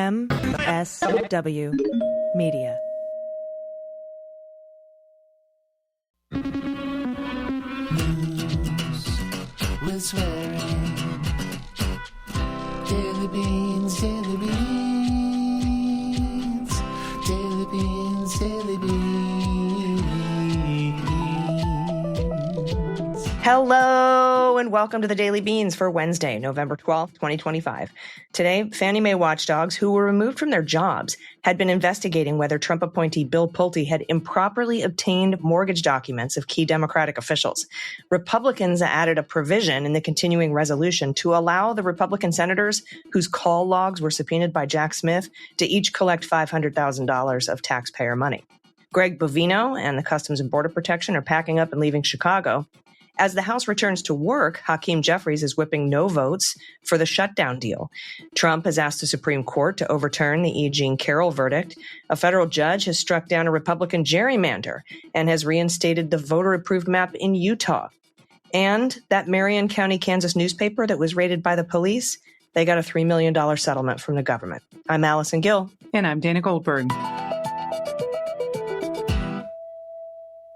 MSW Media. News with swearing. Daily beans, daily beans. Daily beans, daily beans. Hello and welcome to the Daily Beans for Wednesday, November 12th, 2025. Today, Fannie Mae watchdogs who were removed from their jobs had been investigating whether Trump appointee Bill Pulte had improperly obtained mortgage documents of key Democratic officials. Republicans added a provision in the continuing resolution to allow the Republican senators whose call logs were subpoenaed by Jack Smith to each collect $500,000 of taxpayer money. Greg Bovino and the Customs and Border Protection are packing up and leaving Chicago. As the House returns to work, Hakeem Jeffries is whipping no votes for the shutdown deal. Trump has asked the Supreme Court to overturn the E Jean Carroll verdict. A federal judge has struck down a Republican gerrymander and has reinstated the voter-approved map in Utah. And that Marion County, Kansas newspaper that was raided by the police, they got a $3 million settlement from the government. I'm Allison Gill. And I'm Dana Goldberg.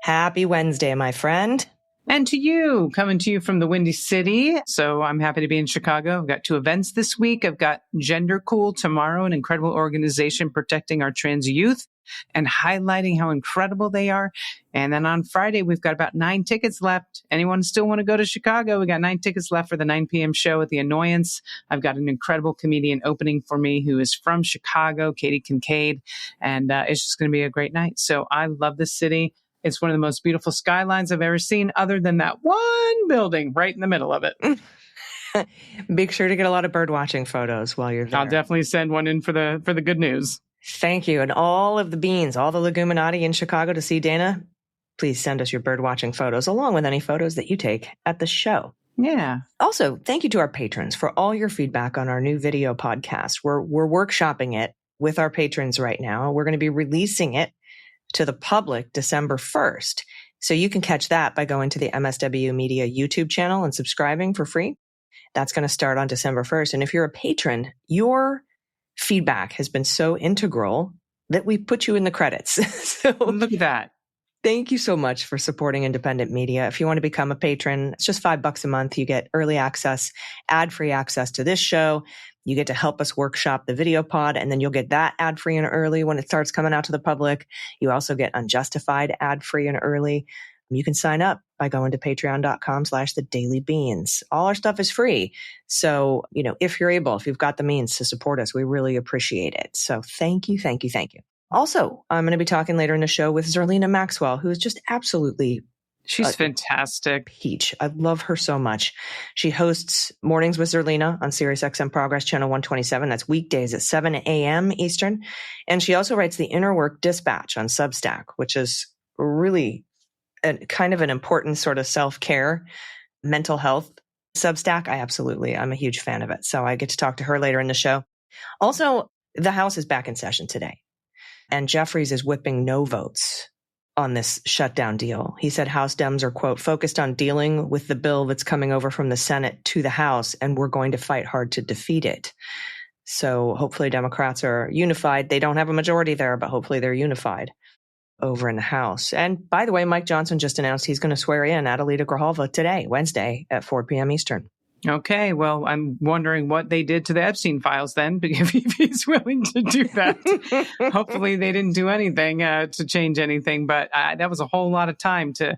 Happy Wednesday, my friend. And to you, coming to you from the Windy City. So I'm happy to be in Chicago. I've got 2 events this week. I've got Gender Cool tomorrow, an incredible organization protecting our trans youth and highlighting how incredible they are. And then on Friday, we've got about 9 tickets left. Anyone still want to go to Chicago? We got 9 tickets left for the 9 p.m. show at The Annoyance. I've got an incredible comedian opening for me who is from Chicago, Katie Kincaid. And it's just going to be a great night. So I love this city. It's one of the most beautiful skylines I've ever seen, other than that one building right in the middle of it. Be sure to get a lot of bird watching photos while you're there. I'll definitely send one in for the good news. Thank you. And all of the beans, all the leguminati in Chicago to see Dana, please send us your bird watching photos, along with any photos that you take at the show. Yeah. Also, thank you to our patrons for all your feedback on our new video podcast. We're workshopping it with our patrons right now. We're going to be releasing it to the public December 1st. So you can catch that by going to the MSW Media YouTube channel and subscribing for free. That's going to start on December 1st. And if you're a patron, your feedback has been so integral that we put you in the credits. So look at that. Thank you so much for supporting independent media. If you want to become a patron, it's just $5 a month. You get early access, ad-free access to this show. You get to help us workshop the video pod, and then you'll get that ad-free and early when it starts coming out to the public. You also get Unjustified ad-free and early. You can sign up by going to patreon.com/thedailybeans. All our stuff is free. So, if you're able, if you've got the means to support us, we really appreciate it. So thank you, thank you, thank you. Also, I'm going to be talking later in the show with Zerlina Maxwell, who is just absolutely she's fantastic. Peach. I love her so much. She hosts Mornings with Zerlina on SiriusXM Progress Channel 127. That's weekdays at 7 a.m. Eastern. And she also writes the Inner Work Dispatch on Substack, which is really kind of an important sort of self-care, mental health Substack. I'm a huge fan of it. So I get to talk to her later in the show. Also, the House is back in session today, and Jeffries is whipping no votes on this shutdown deal. He said House Dems are, quote, focused on dealing with the bill that's coming over from the Senate to the House, and we're going to fight hard to defeat it. So hopefully Democrats are unified. They don't have a majority there, but hopefully they're unified over in the House. And by the way, Mike Johnson just announced he's going to swear in Adelita Grijalva today, Wednesday at 4 p.m. Eastern. Okay, well, I'm wondering what they did to the Epstein files then, if he's willing to do that. Hopefully they didn't do anything to change anything, but that was a whole lot of time to,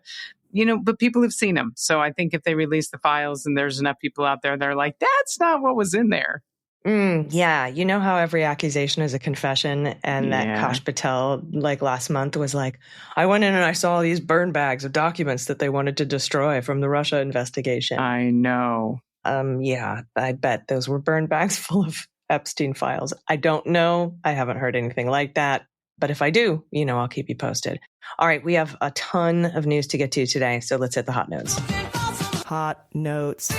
but people have seen them. So I think if they release the files and there's enough people out there, they're like, that's not what was in there. Yeah. You know how every accusation is a confession, and that Kash Patel, last month, was like, I went in and I saw these burn bags of documents that they wanted to destroy from the Russia investigation. I know. Yeah, I bet those were burn bags full of Epstein files. I don't know. I haven't heard anything like that. But if I do, I'll keep you posted. All right, we have a ton of news to get to today, so let's hit the hot notes. Hot notes.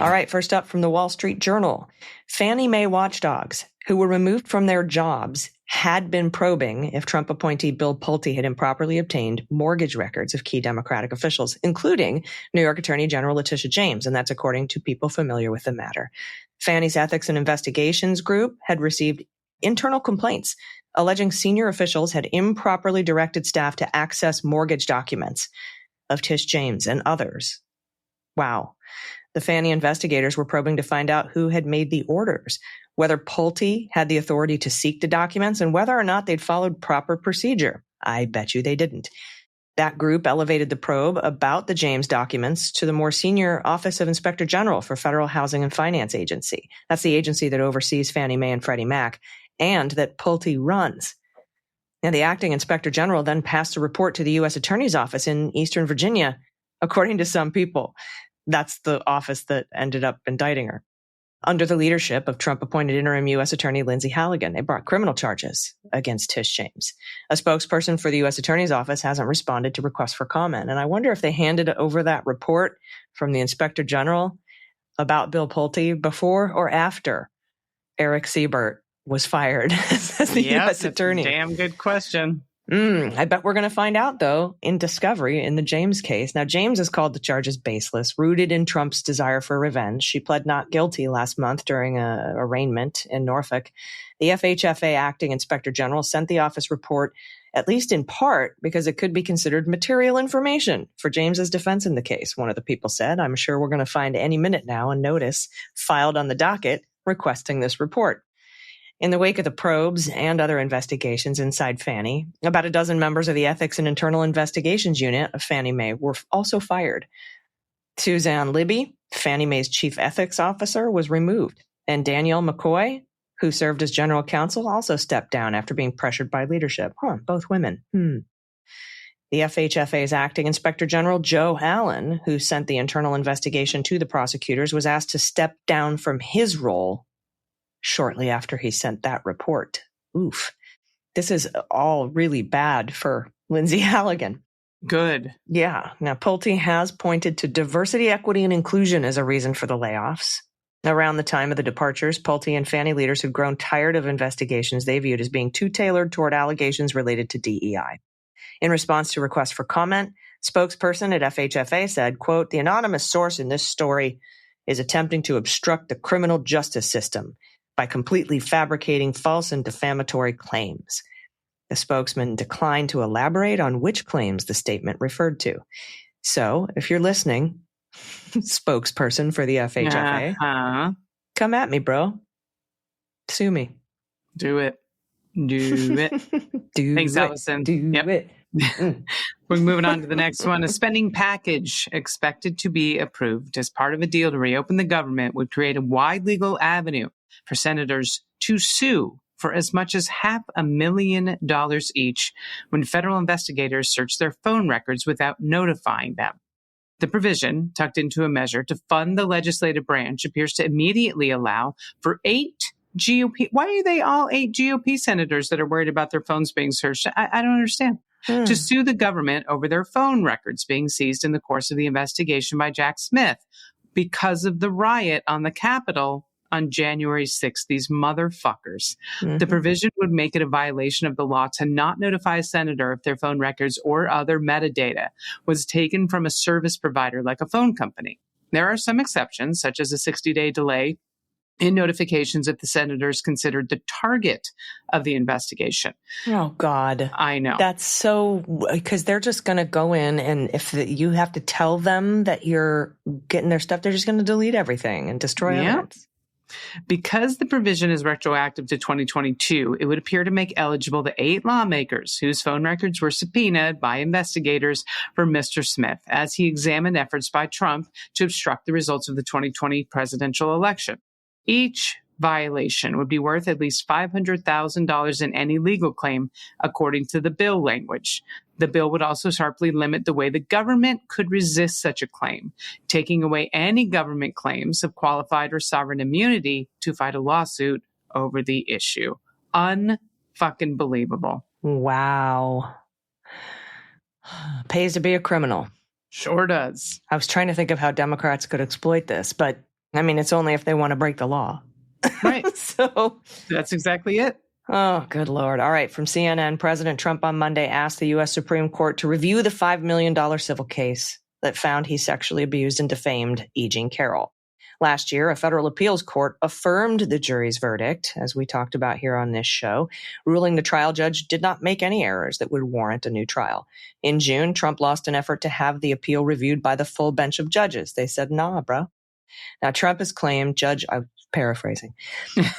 All right, first up from the Wall Street Journal. Fannie Mae watchdogs, who were removed from their jobs, had been probing if Trump appointee Bill Pulte had improperly obtained mortgage records of key Democratic officials, including New York Attorney General Letitia James, and that's according to people familiar with the matter. Fannie's Ethics and Investigations Group had received internal complaints alleging senior officials had improperly directed staff to access mortgage documents of Tish James and others. Wow. The Fannie investigators were probing to find out who had made the orders, whether Pulte had the authority to seek the documents, and whether or not they'd followed proper procedure. I bet you they didn't. That group elevated the probe about the James documents to the more senior Office of Inspector General for Federal Housing and Finance Agency. That's the agency that oversees Fannie Mae and Freddie Mac, and that Pulte runs. Now, the acting Inspector General then passed a report to the U.S. Attorney's Office in Eastern Virginia, according to some people. That's the office that ended up indicting her. Under the leadership of Trump-appointed interim U.S. Attorney Lindsay Halligan, they brought criminal charges against Tish James. A spokesperson for the U.S. Attorney's Office hasn't responded to requests for comment. And I wonder if they handed over that report from the Inspector General about Bill Pulte before or after Eric Siebert was fired as the U.S. Attorney. Damn good question. I bet we're going to find out, though, in discovery in the James case. Now, James has called the charges baseless, rooted in Trump's desire for revenge. She pled not guilty last month during an arraignment in Norfolk. The FHFA acting inspector general sent the office report, at least in part, because it could be considered material information for James's defense in the case. One of the people said, I'm sure we're going to find any minute now a notice filed on the docket requesting this report. In the wake of the probes and other investigations inside Fannie, about a dozen members of the Ethics and Internal Investigations Unit of Fannie Mae were also fired. Suzanne Libby, Fannie Mae's chief ethics officer, was removed, and Danielle McCoy, who served as general counsel, also stepped down after being pressured by leadership. Both women. The FHFA's acting inspector general, Joe Allen, who sent the internal investigation to the prosecutors, was asked to step down from his role shortly after he sent that report. Oof. This is all really bad for Lindsay Halligan. Good. Yeah. Now, Pulte has pointed to diversity, equity, and inclusion as a reason for the layoffs. Around the time of the departures, Pulte and Fannie leaders had grown tired of investigations they viewed as being too tailored toward allegations related to DEI. In response to requests for comment, spokesperson at FHFA said, quote, "The anonymous source in this story is attempting to obstruct the criminal justice system by completely fabricating false and defamatory claims." The spokesman declined to elaborate on which claims the statement referred to. So, if you're listening, spokesperson for the FHFA, come at me, bro. Sue me. Do it. Do it. Thanks, Allison. Do it. We're moving on to the next one. A spending package expected to be approved as part of a deal to reopen the government would create a wide legal avenue for senators to sue for as much as $500,000 each when federal investigators search their phone records without notifying them. The provision, tucked into a measure to fund the legislative branch, appears to immediately allow for 8 GOP. Why are they all 8 GOP senators that are worried about their phones being searched? I don't understand. To sue the government over their phone records being seized in the course of the investigation by Jack Smith because of the riot on the Capitol on January 6th. These motherfuckers. The provision would make it a violation of the law to not notify a senator if their phone records or other metadata was taken from a service provider like a phone company. There are some exceptions, such as a 60-day delay in notifications if the senator is considered the target of the investigation. Oh, God. I know. That's so, because they're just going to go in, and if you have to tell them that you're getting their stuff, they're just going to delete everything and destroy evidence. Because the provision is retroactive to 2022, it would appear to make eligible the 8 lawmakers whose phone records were subpoenaed by investigators for Mr. Smith as he examined efforts by Trump to obstruct the results of the 2020 presidential election. Each violation would be worth at least $500,000 in any legal claim, according to the bill language. The bill would also sharply limit the way the government could resist such a claim, taking away any government claims of qualified or sovereign immunity to fight a lawsuit over the issue. Unfucking believable. Wow. Pays to be a criminal. Sure does. I was trying to think of how Democrats could exploit this, but I mean, it's only if they want to break the law. Right. So that's exactly it. Oh, good Lord. All right. From CNN, President Trump on Monday asked the U.S. Supreme Court to review the $5 million civil case that found he sexually abused and defamed E Jean Carroll. Last year, a federal appeals court affirmed the jury's verdict, as we talked about here on this show, ruling the trial judge did not make any errors that would warrant a new trial. In June, Trump lost an effort to have the appeal reviewed by the full bench of judges. They said, nah, bro. Now, Trump has claimed I'm paraphrasing.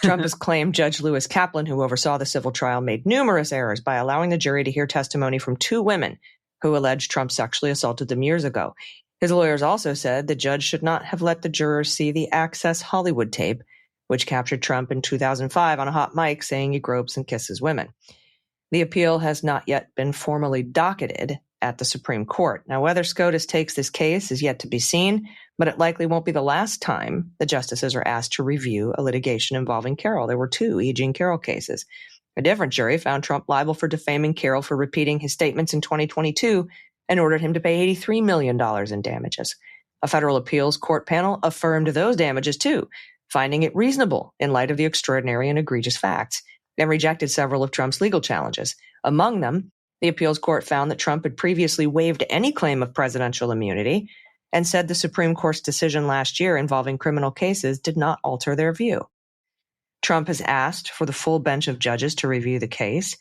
Trump has claimed Judge Lewis Kaplan, who oversaw the civil trial, made numerous errors by allowing the jury to hear testimony from two women who alleged Trump sexually assaulted them years ago. His lawyers also said the judge should not have let the jurors see the Access Hollywood tape, which captured Trump in 2005 on a hot mic saying he gropes and kisses women. The appeal has not yet been formally docketed at the Supreme Court. Now, whether SCOTUS takes this case is yet to be seen, but it likely won't be the last time the justices are asked to review a litigation involving Carroll. There were two E. Jean Carroll cases. A different jury found Trump liable for defaming Carroll for repeating his statements in 2022 and ordered him to pay $83 million in damages. A federal appeals court panel affirmed those damages too, finding it reasonable in light of the extraordinary and egregious facts, and rejected several of Trump's legal challenges. Among them, the appeals court found that Trump had previously waived any claim of presidential immunity and said the Supreme Court's decision last year involving criminal cases did not alter their view. Trump has asked for the full bench of judges to review the case.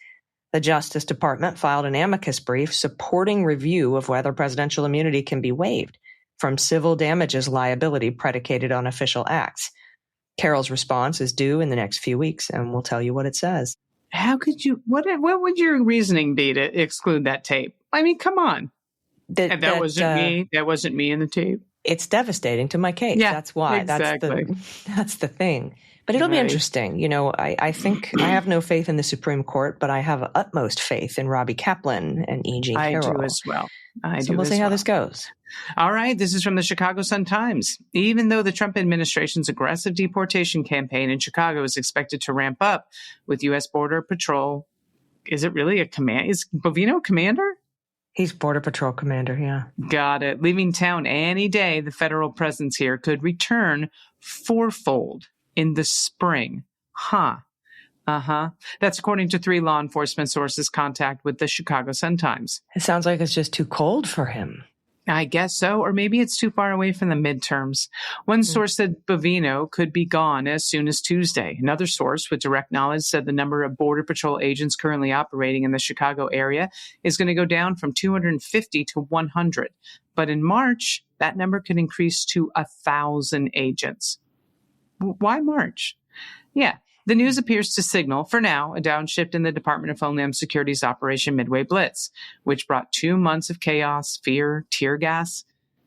The Justice Department filed an amicus brief supporting review of whether presidential immunity can be waived from civil damages liability predicated on official acts. Carroll's response is due in the next few weeks, and we'll tell you what it says. How could you, what would your reasoning be to exclude that tape? I mean, come on. That wasn't me in the tape. It's devastating to my case. Yeah, that's why. exactly. That's the thing. But it'll be interesting. You know, I think I have no faith in the Supreme Court, but I have utmost faith in Robbie Kaplan and E. Jean Carroll. I do as well. So we'll see how this goes. All right. This is from the Chicago Sun-Times. Even though the Trump administration's aggressive deportation campaign in Chicago is expected to ramp up with U.S. Border Patrol, is it really a command? Is Bovino commander? He's Border Patrol commander, yeah. Got it. Leaving town any day, the federal presence here could return fourfold in the spring. That's according to 3 law enforcement sources' contact with the Chicago Sun-Times. It sounds like it's just too cold for him. I guess so, or maybe it's too far away from the midterms. One source said Bovino could be gone as soon as Tuesday. Another source with direct knowledge said the number of Border Patrol agents currently operating in the Chicago area is going to go down from 250 to 100. But in March, that number could increase to 1,000 agents. Why March? Yeah. The news appears to signal, for now, a downshift in the Department of Homeland Security's Operation Midway Blitz, which brought 2 months of chaos, fear, tear gas,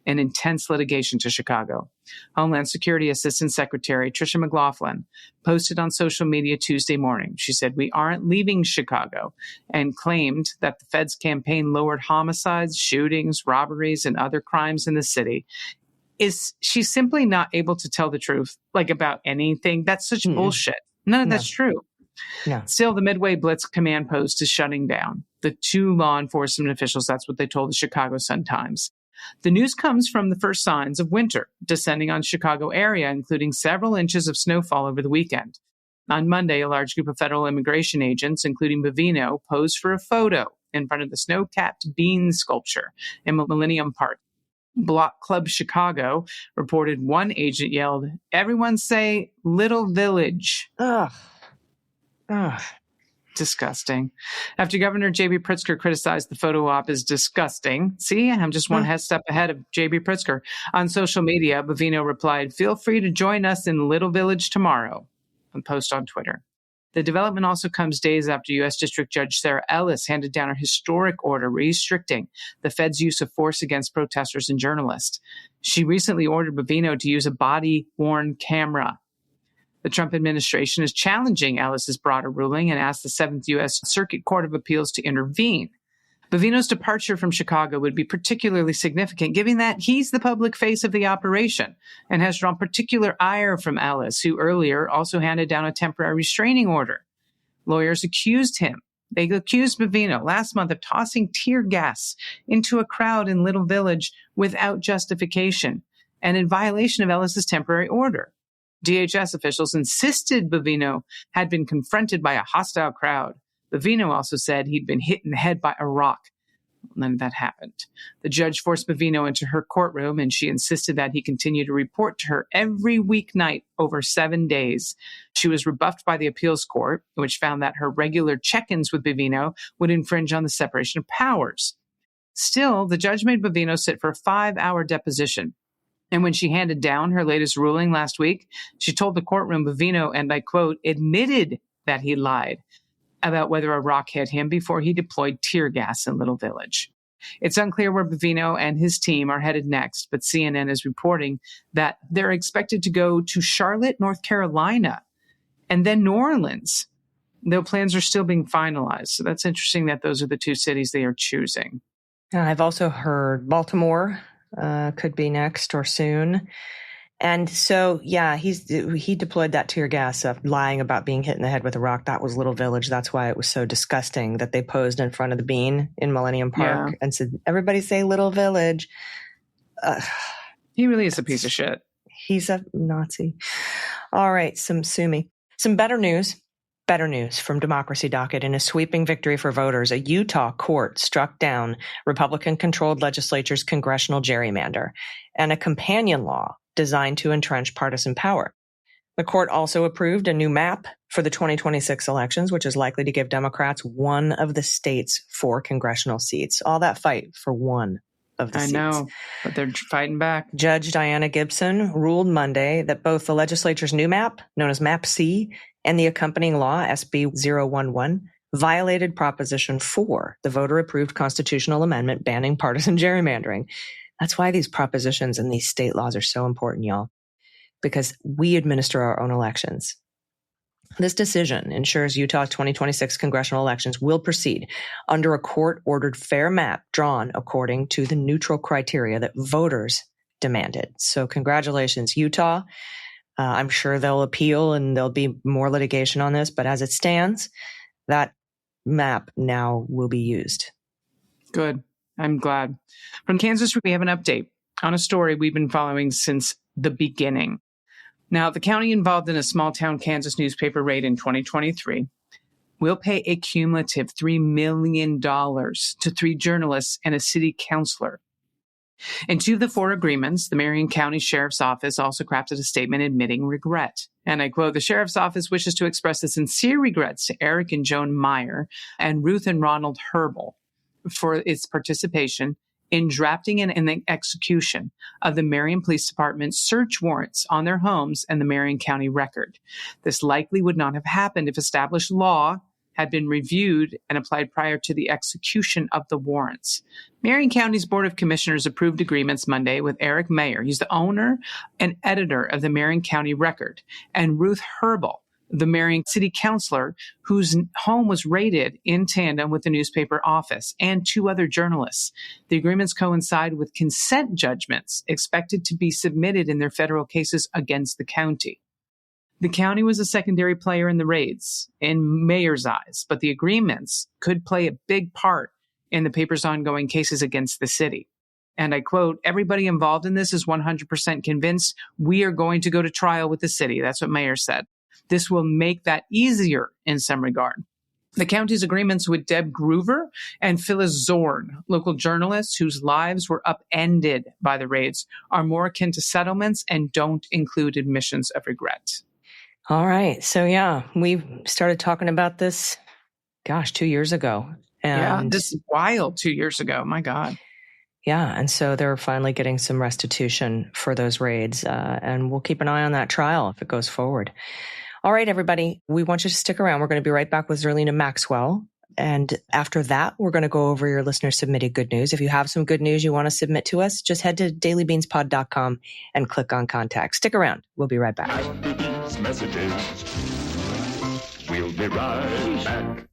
and intense litigation to Chicago. Homeland Security Assistant Secretary Tricia McLaughlin posted on social media Tuesday morning. She said, "We aren't leaving Chicago," and claimed that the Fed's campaign lowered homicides, shootings, robberies, and other crimes in the city. Is she simply not able to tell the truth, like about anything? That's such bullshit. None of that's true. No. Still, the Midway Blitz command post is shutting down. The 2 law enforcement officials, that's what they told the Chicago Sun-Times. The news comes from the first signs of winter descending on Chicago area, including several inches of snowfall over the weekend. On Monday, a large group of federal immigration agents, including Bovino, posed for a photo in front of the snow-capped bean sculpture in Millennium Park. Block Club Chicago reported one agent yelled, "Everyone say Little Village." Ugh. Disgusting. After Governor J.B. Pritzker criticized the photo op as disgusting. See, I'm just one step ahead of J.B. Pritzker. On social media, Bovino replied, "Feel free to join us in Little Village tomorrow," and post on Twitter. The development also comes days after U.S. District Judge Sarah Ellis handed down a historic order restricting the Fed's use of force against protesters and journalists. She recently ordered Bovino to use a body-worn camera. The Trump administration is challenging Ellis's broader ruling and asked the 7th U.S. Circuit Court of Appeals to intervene. Bovino's departure from Chicago would be particularly significant, given that he's the public face of the operation and has drawn particular ire from Ellis, who earlier also handed down a temporary restraining order. Lawyers accused Bovino last month of tossing tear gas into a crowd in Little Village without justification and in violation of Ellis's temporary order. DHS officials insisted Bovino had been confronted by a hostile crowd. Bovino also said he'd been hit in the head by a rock. None of that happened. The judge forced Bovino into her courtroom, and she insisted that he continue to report to her every weeknight over 7 days. She was rebuffed by the appeals court, which found that her regular check-ins with Bovino would infringe on the separation of powers. Still, the judge made Bovino sit for a 5-hour deposition. And when she handed down her latest ruling last week, she told the courtroom Bovino, and I quote, admitted that he lied about whether a rock hit him before he deployed tear gas in Little Village. It's unclear where Bovino and his team are headed next, but CNN is reporting that they're expected to go to Charlotte, North Carolina, and then New Orleans, though plans are still being finalized. So that's interesting that those are the two cities they are choosing. I've also heard Baltimore could be next or soon. And so, yeah, he deployed that tear gas of lying about being hit in the head with a rock. That was Little Village. That's why it was so disgusting that they posed in front of the Bean in Millennium Park and said, everybody say Little Village. He really is a piece of shit. He's a Nazi. All right, sue me. Some better news. Better news from Democracy Docket. In a sweeping victory for voters, a Utah court struck down Republican-controlled legislature's congressional gerrymander and a companion law designed to entrench partisan power. The court also approved a new map for the 2026 elections, which is likely to give Democrats one of the state's 4 congressional seats. All that fight for one of the seats. I know, but they're fighting back. Judge Diana Gibson ruled Monday that both the legislature's new map, known as Map C, and the accompanying law, SB 011, violated Proposition 4, the voter-approved constitutional amendment banning partisan gerrymandering. That's why these propositions and these state laws are so important, y'all, because we administer our own elections. This decision ensures Utah's 2026 congressional elections will proceed under a court-ordered fair map drawn according to the neutral criteria that voters demanded. So congratulations, Utah. I'm sure they'll appeal and there'll be more litigation on this, but as it stands, that map now will be used. Good. I'm glad. From Kansas, we have an update on a story we've been following since the beginning. Now, the county involved in a small-town Kansas newspaper raid in 2023 will pay a cumulative $3 million to 3 journalists and a city councilor. In 2 of the 4 agreements, the Marion County Sheriff's Office also crafted a statement admitting regret. And I quote, the Sheriff's Office wishes to express its sincere regrets to Eric and Joan Meyer and Ruth and Ronald Herbal for its participation in drafting and the execution of the Marion Police Department's search warrants on their homes and the Marion County record. This likely would not have happened if established law had been reviewed and applied prior to the execution of the warrants. Marion County's Board of Commissioners approved agreements Monday with Eric Mayer. He's the owner and editor of the Marion County Record, and Ruth Herbal, the Marion City Councilor, whose home was raided in tandem with the newspaper office, and 2 other journalists. The agreements coincide with consent judgments expected to be submitted in their federal cases against the county. The county was a secondary player in the raids, in Mayer's eyes, but the agreements could play a big part in the paper's ongoing cases against the city. And I quote, everybody involved in this is 100% convinced we are going to go to trial with the city. That's what Mayer said. This will make that easier in some regard. The county's agreements with Deb Groover and Phyllis Zorn, local journalists whose lives were upended by the raids, are more akin to settlements and don't include admissions of regret. All right. So, yeah, we started talking about this, 2 years ago. And this is wild 2 years ago. My God. Yeah. And so they're finally getting some restitution for those raids. And we'll keep an eye on that trial if it goes forward. All right, everybody. We want you to stick around. We're going to be right back with Zerlina Maxwell. And after that, we're going to go over your listener-submitted good news. If you have some good news you want to submit to us, just head to dailybeanspod.com and click on Contact. Stick around. We'll be right back. After these messages, we'll be right back.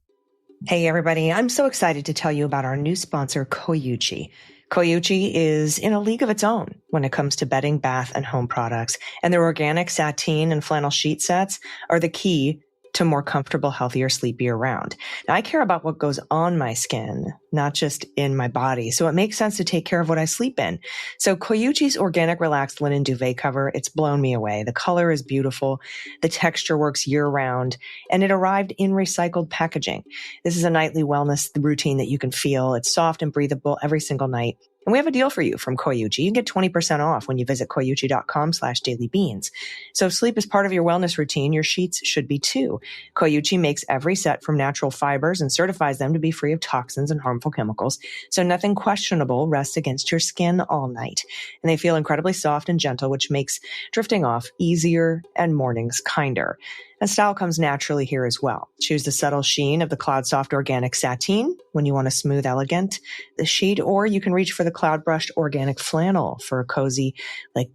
Hey, everybody. I'm so excited to tell you about our new sponsor, Koyuchi. Koyuchi is in a league of its own when it comes to bedding, bath, and home products. And their organic sateen and flannel sheet sets are the key to more comfortable, healthier sleep year round. Now, I care about what goes on my skin, not just in my body. So it makes sense to take care of what I sleep in. So Koyuchi's organic relaxed linen duvet cover, it's blown me away. The color is beautiful. The texture works year round, and it arrived in recycled packaging. This is a nightly wellness routine that you can feel. It's soft and breathable every single night. And we have a deal for you from Koyuchi. You can get 20% off when you visit koyuchi.com/dailybeans. So if sleep is part of your wellness routine, your sheets should be too. Koyuchi makes every set from natural fibers and certifies them to be free of toxins and harmful chemicals. So nothing questionable rests against your skin all night. And they feel incredibly soft and gentle, which makes drifting off easier and mornings kinder. And style comes naturally here as well. Choose the subtle sheen of the Cloud Soft Organic Sateen when you want a smooth, elegant the sheet, or you can reach for the Cloud Brushed Organic Flannel for a cozy,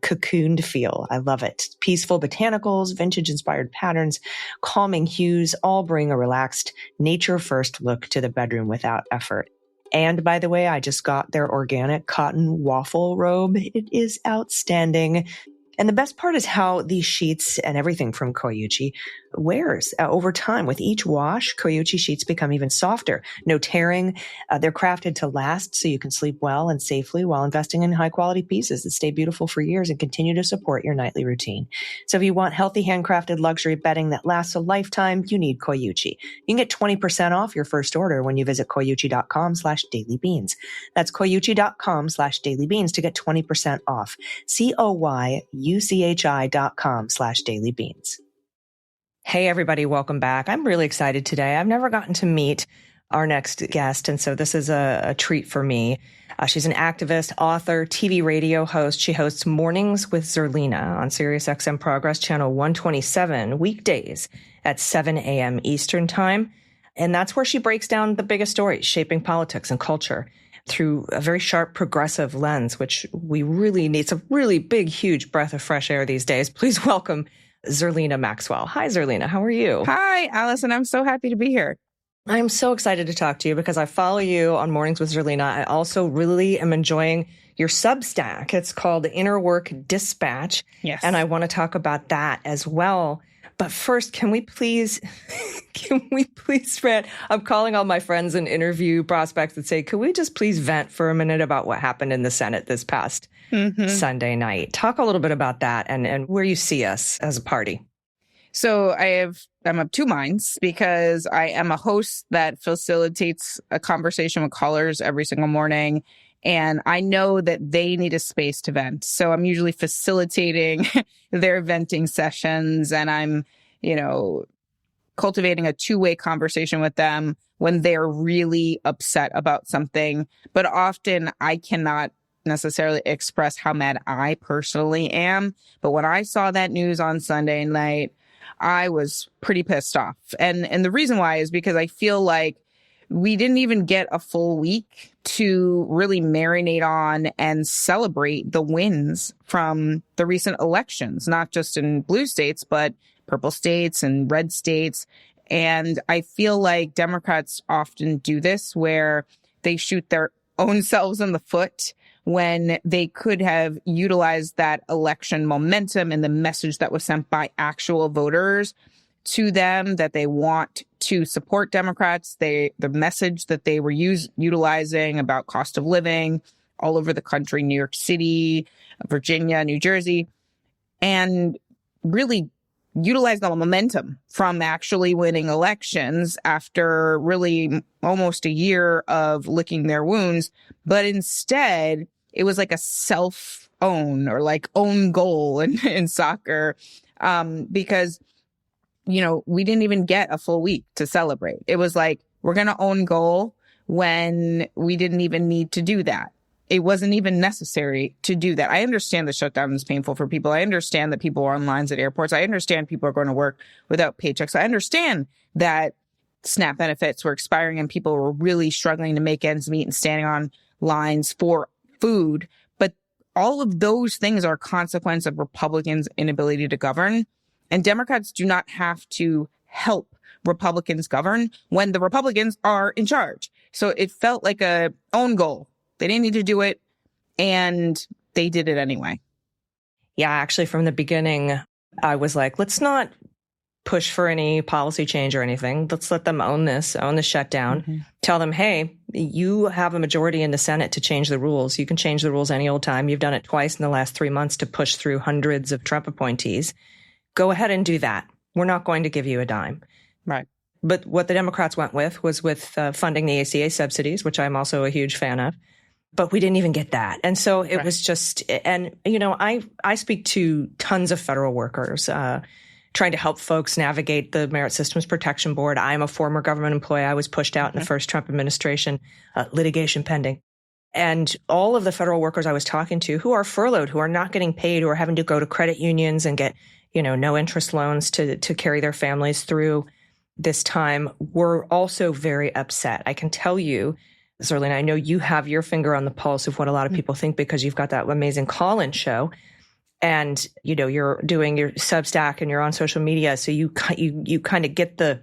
cocooned feel. I love it. Peaceful botanicals, vintage-inspired patterns, calming hues all bring a relaxed, nature-first look to the bedroom without effort. And by the way, I just got their organic cotton waffle robe. It is outstanding. And the best part is how these sheets and everything from Koyuchi wears over time. With each wash, Koyuchi sheets become even softer. No tearing. They're crafted to last so you can sleep well and safely while investing in high-quality pieces that stay beautiful for years and continue to support your nightly routine. So if you want healthy, handcrafted luxury bedding that lasts a lifetime, you need Koyuchi. You can get 20% off your first order when you visit koyuchi.com/dailybeans. That's koyuchi.com/dailybeans to get 20% off. koyuchi.com/dailybeans. Hey, everybody. Welcome back. I'm really excited today. I've never gotten to meet our next guest, and so this is a treat for me. She's an activist, author, TV radio host. She hosts Mornings with Zerlina on SiriusXM Progress Channel 127 weekdays at 7 a.m. Eastern Time. And that's where she breaks down the biggest stories shaping politics and culture through a very sharp, progressive lens, which we really need. It's a really big, huge breath of fresh air these days. Please welcome Zerlina Maxwell. Hi, Zerlina. How are you? Hi, Allison. I'm so happy to be here. I'm so excited to talk to you because I follow you on Mornings with Zerlina. I also really am enjoying your Substack. It's called Inner Work Dispatch. Yes. And I want to talk about that as well. But first, can we please rant? I'm calling all my friends and interview prospects and say, could we just please vent for a minute about what happened in the Senate this past Sunday night? Talk a little bit about that and where you see us as a party. So I'm of two minds because I am a host that facilitates a conversation with callers every single morning. And I know that they need a space to vent. So I'm usually facilitating their venting sessions, and I'm, cultivating a two-way conversation with them when they're really upset about something. But often I cannot necessarily express how mad I personally am. But when I saw that news on Sunday night, I was pretty pissed off. And the reason why is because I feel like we didn't even get a full week to really marinate on and celebrate the wins from the recent elections, not just in blue states, but purple states and red states. And I feel like Democrats often do this where they shoot their own selves in the foot when they could have utilized that election momentum and the message that was sent by actual voters to them that they want to support Democrats. The message that they were utilizing about cost of living all over the country, New York City, Virginia, New Jersey, and really utilize the momentum from actually winning elections after really almost a year of licking their wounds. But instead, it was like a self-own or own goal in soccer because we didn't even get a full week to celebrate. It was like, we're going to own goal when we didn't even need to do that. It wasn't even necessary to do that. I understand the shutdown is painful for people. I understand that people are on lines at airports. I understand people are going to work without paychecks. I understand that SNAP benefits were expiring and people were really struggling to make ends meet and standing on lines for food. But all of those things are a consequence of Republicans' inability to govern. And Democrats do not have to help Republicans govern when the Republicans are in charge. So it felt like a own goal. They didn't need to do it, and they did it anyway. Yeah, actually, from the beginning, I was like, let's not push for any policy change or anything. Let's let them own the shutdown. Tell them, hey, you have a majority in the Senate to change the rules. You can change the rules any old time. You've done it twice in the last 3 months to push through hundreds of Trump appointees. Go ahead and do that. We're not going to give you a dime. Right. But what the Democrats went with was funding the ACA subsidies, which I'm also a huge fan of. But we didn't even get that. And so it was just, and, I speak to tons of federal workers, trying to help folks navigate the Merit Systems Protection Board. I'm a former government employee. I was pushed out in the first Trump administration, litigation pending. And all of the federal workers I was talking to who are furloughed, who are not getting paid, who are having to go to credit unions and get, no interest loans to carry their families through this time, were also very upset. I can tell you, Zerlina, I know you have your finger on the pulse of what a lot of people think because you've got that amazing call-in show. And, you're doing your Substack and you're on social media. So you kind of get the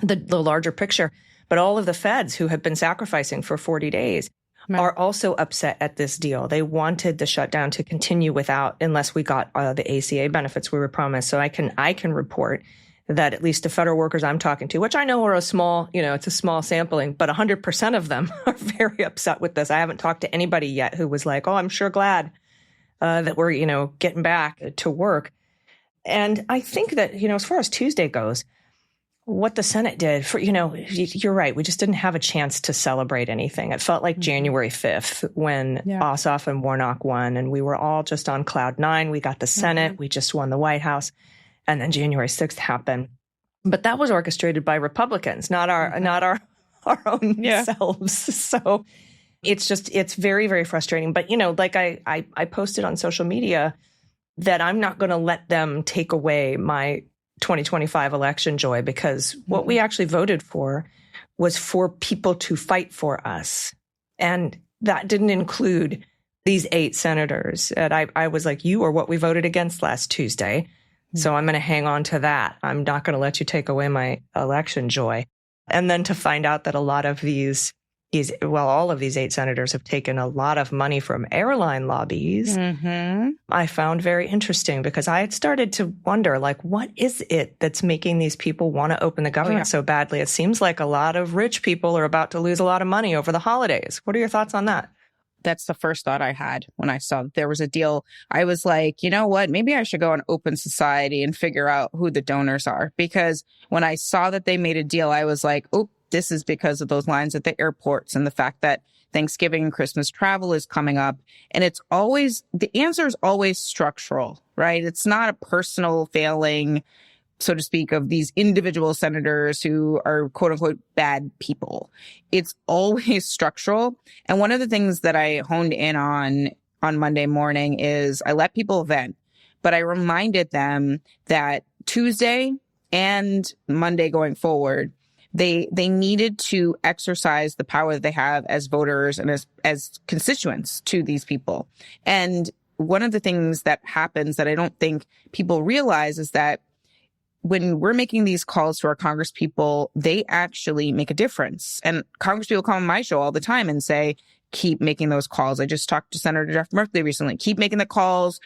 larger picture. But all of the feds who have been sacrificing for 40 days are also upset at this deal. They wanted the shutdown to continue unless we got the ACA benefits we were promised. So I can report that at least the federal workers I'm talking to, which I know are a small, it's a small sampling, but 100% of them are very upset with this. I haven't talked to anybody yet who was like, oh, I'm sure glad that we're, getting back to work. And I think that, as far as Tuesday goes, what the Senate did for, you're right. We just didn't have a chance to celebrate anything. It felt like January 5th when Ossoff and Warnock won, and we were all just on cloud nine. We got the Senate. We just won the White House. And then January 6th happened. But that was orchestrated by Republicans, not our own selves. So it's very, very frustrating. But, like I posted on social media that I'm not going to let them take away my 2025 election joy, because what we actually voted for was for people to fight for us. And that didn't include these 8 senators. And I was like, you are what we voted against last Tuesday. So I'm going to hang on to that. I'm not going to let you take away my election joy. And then to find out that a lot of all of these 8 senators have taken a lot of money from airline lobbies, I found very interesting, because I had started to wonder, what is it that's making these people want to open the government so badly? It seems like a lot of rich people are about to lose a lot of money over the holidays. What are your thoughts on that? That's the first thought I had when I saw there was a deal. I was like, you know what? Maybe I should go on Open Society and figure out who the donors are. Because when I saw that they made a deal, I was like, oh, this is because of those lines at the airports and the fact that Thanksgiving and Christmas travel is coming up. And the answer is always structural, right? It's not a personal failing, so to speak, of these individual senators who are quote unquote bad people. It's always structural. And one of the things that I honed in on Monday morning is I let people vent, but I reminded them that Tuesday and Monday going forward, they needed to exercise the power that they have as voters and as constituents to these people. And one of the things that happens that I don't think people realize is that when we're making these calls to our Congress people, they actually make a difference. And Congress people come on my show all the time and say, keep making those calls. I just talked to Senator Jeff Merkley recently. Keep making the calls,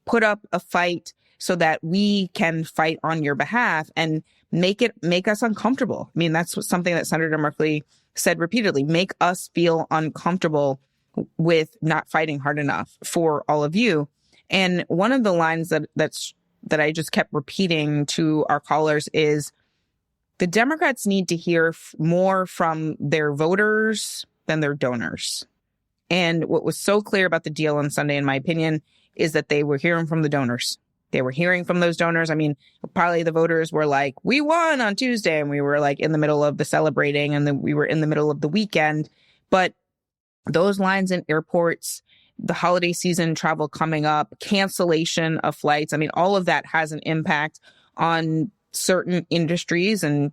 put up a fight so that we can fight on your behalf and make us uncomfortable. I mean, that's something that Senator Merkley said repeatedly. Make us feel uncomfortable with not fighting hard enough for all of you. And one of the lines that I just kept repeating to our callers is the Democrats need to hear more from their voters than their donors. And what was so clear about the deal on Sunday, in my opinion, is that they were hearing from the donors. They were hearing from those donors. I mean, probably the voters were like, we won on Tuesday, and we were like in the middle of the celebrating, and then we were in the middle of the weekend. But those lines in airports, the holiday season travel coming up, cancellation of flights. I mean, all of that has an impact on certain industries and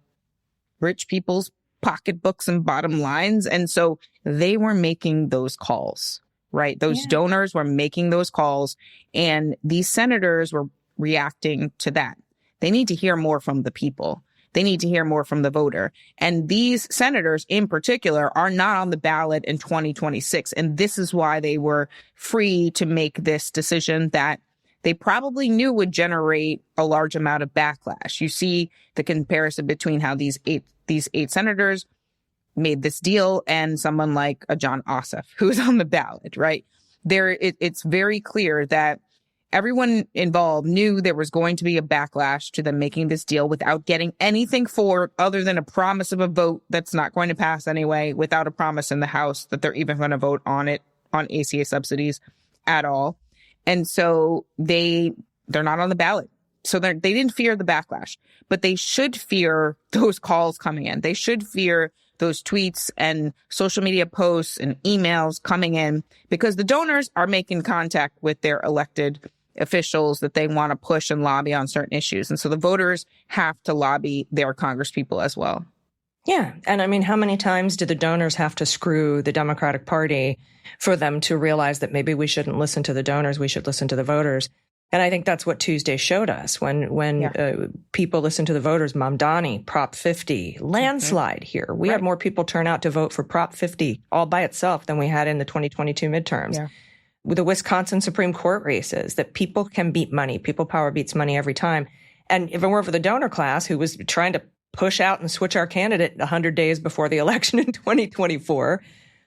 rich people's pocketbooks and bottom lines. And so they were making those calls, right? Those donors were making those calls, and these senators were reacting to that. They need to hear more from the people. They need to hear more from the voter. And these senators in particular are not on the ballot in 2026. And this is why they were free to make this decision that they probably knew would generate a large amount of backlash. You see the comparison between how these eight senators made this deal and someone like a John Ossoff, who's on the ballot, right? It's very clear that everyone involved knew there was going to be a backlash to them making this deal without getting anything for it other than a promise of a vote that's not going to pass anyway, without a promise in the House that they're even going to vote on it, on ACA subsidies at all. And so they're not on the ballot. So they didn't fear the backlash, but they should fear those calls coming in. They should fear those tweets and social media posts and emails coming in, because the donors are making contact with their elected officials that they want to push and lobby on certain issues. And so the voters have to lobby their congresspeople as well. Yeah. And I mean, how many times do the donors have to screw the Democratic Party for them to realize that maybe we shouldn't listen to the donors, we should listen to the voters? And I think that's what Tuesday showed us when people listen to the voters. Mamdani, Prop 50, landslide here. We had more people turn out to vote for Prop 50 all by itself than we had in the 2022 midterms. Yeah. With the Wisconsin Supreme Court races, that people can beat money. People power beats money every time. And if it weren't for the donor class who was trying to push out and switch our candidate 100 days before the election in 2024,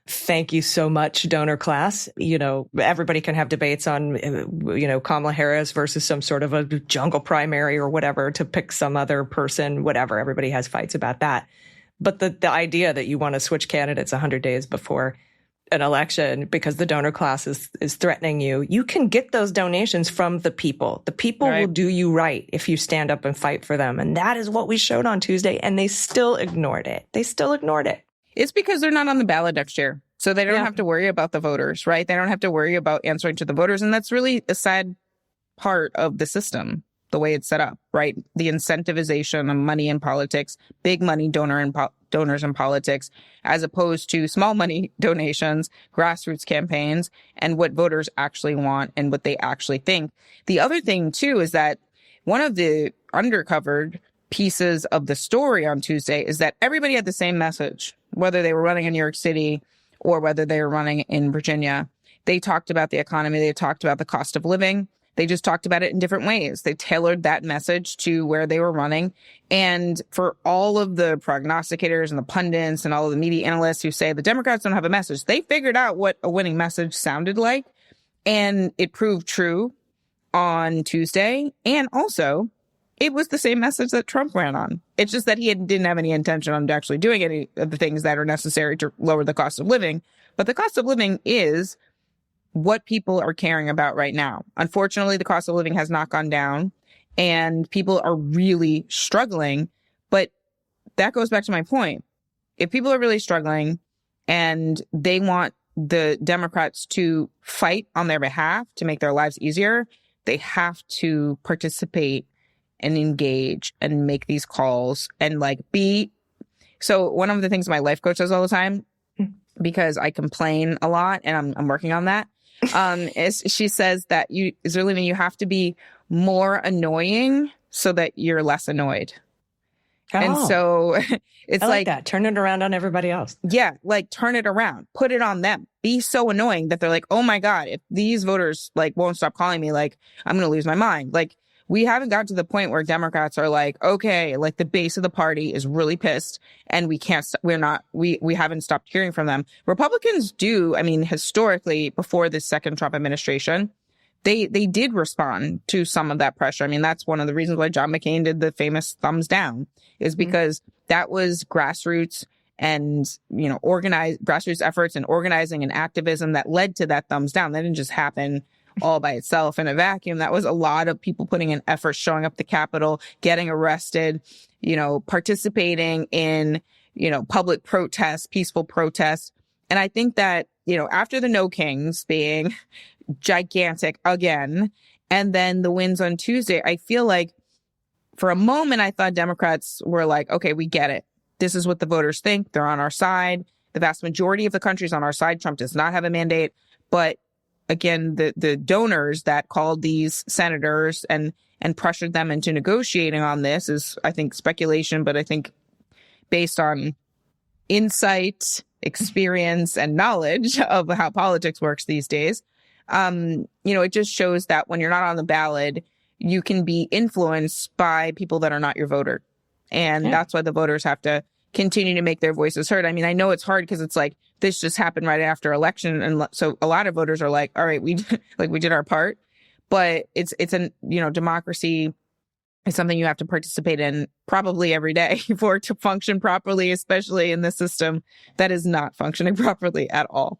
thank you so much, donor class. You know, everybody can have debates on, Kamala Harris versus some sort of a jungle primary or whatever to pick some other person, whatever. Everybody has fights about that. But the idea that you want to switch candidates 100 days before an election because the donor class is threatening you, you can get those donations from the people. The people will do you right if you stand up and fight for them. And that is what we showed on Tuesday. And they still ignored it. It's because they're not on the ballot next year. So they don't have to worry about the voters, right? They don't have to worry about answering to the voters. And that's really a sad part of the system, the way it's set up, right? The incentivization of money in politics, big money donors in politics, as opposed to small money donations, grassroots campaigns, and what voters actually want and what they actually think. The other thing, too, is that one of the undercovered pieces of the story on Tuesday is that everybody had the same message, whether they were running in New York City or whether they were running in Virginia. They talked about the economy. They talked about the cost of living. They just talked about it in different ways. They tailored that message to where they were running. And for all of the prognosticators and the pundits and all of the media analysts who say the Democrats don't have a message, they figured out what a winning message sounded like. And it proved true on Tuesday. And also, it was the same message that Trump ran on. It's just that he didn't have any intention on actually doing any of the things that are necessary to lower the cost of living. But the cost of living is what people are caring about right now. Unfortunately, the cost of living has not gone down and people are really struggling. But that goes back to my point. If people are really struggling and they want the Democrats to fight on their behalf to make their lives easier, they have to participate and engage and make these calls and be. So one of the things my life coach does all the time, because I complain a lot and I'm working on that, is she says that Zerlina, you have to be more annoying so that you're less annoyed. Oh, and so it's I like that. Turn it around on everybody else. Yeah. Turn it around, put it on them, be so annoying that they're like, oh my God, if these voters won't stop calling me, I'm going to lose my mind. We haven't got to the point where Democrats are okay, the base of the party is really pissed and we haven't stopped hearing from them. Republicans do, historically, before the second Trump administration, they did respond to some of that pressure. That's one of the reasons why John McCain did the famous thumbs down, is because that was grassroots and, organized grassroots efforts and organizing and activism that led to that thumbs down. That didn't just happen all by itself in a vacuum. That was a lot of people putting in effort, showing up at the Capitol, getting arrested, participating in, public protests, peaceful protests. And I think that, after the No Kings being gigantic again, and then the wins on Tuesday, I feel for a moment, I thought Democrats were okay, we get it. This is what the voters think. They're on our side. The vast majority of the country is on our side. Trump does not have a mandate. But again, the donors that called these senators and pressured them into negotiating on this is, I think, speculation, but I think based on insight, experience, and knowledge of how politics works these days, it just shows that when you're not on the ballot, you can be influenced by people that are not your voter. And that's why the voters have to continue to make their voices heard. I mean, I know it's hard because it's like, this just happened right after election. And so a lot of voters are like, all right, we did our part. But it's democracy is something you have to participate in probably every day for it to function properly, especially in this system that is not functioning properly at all.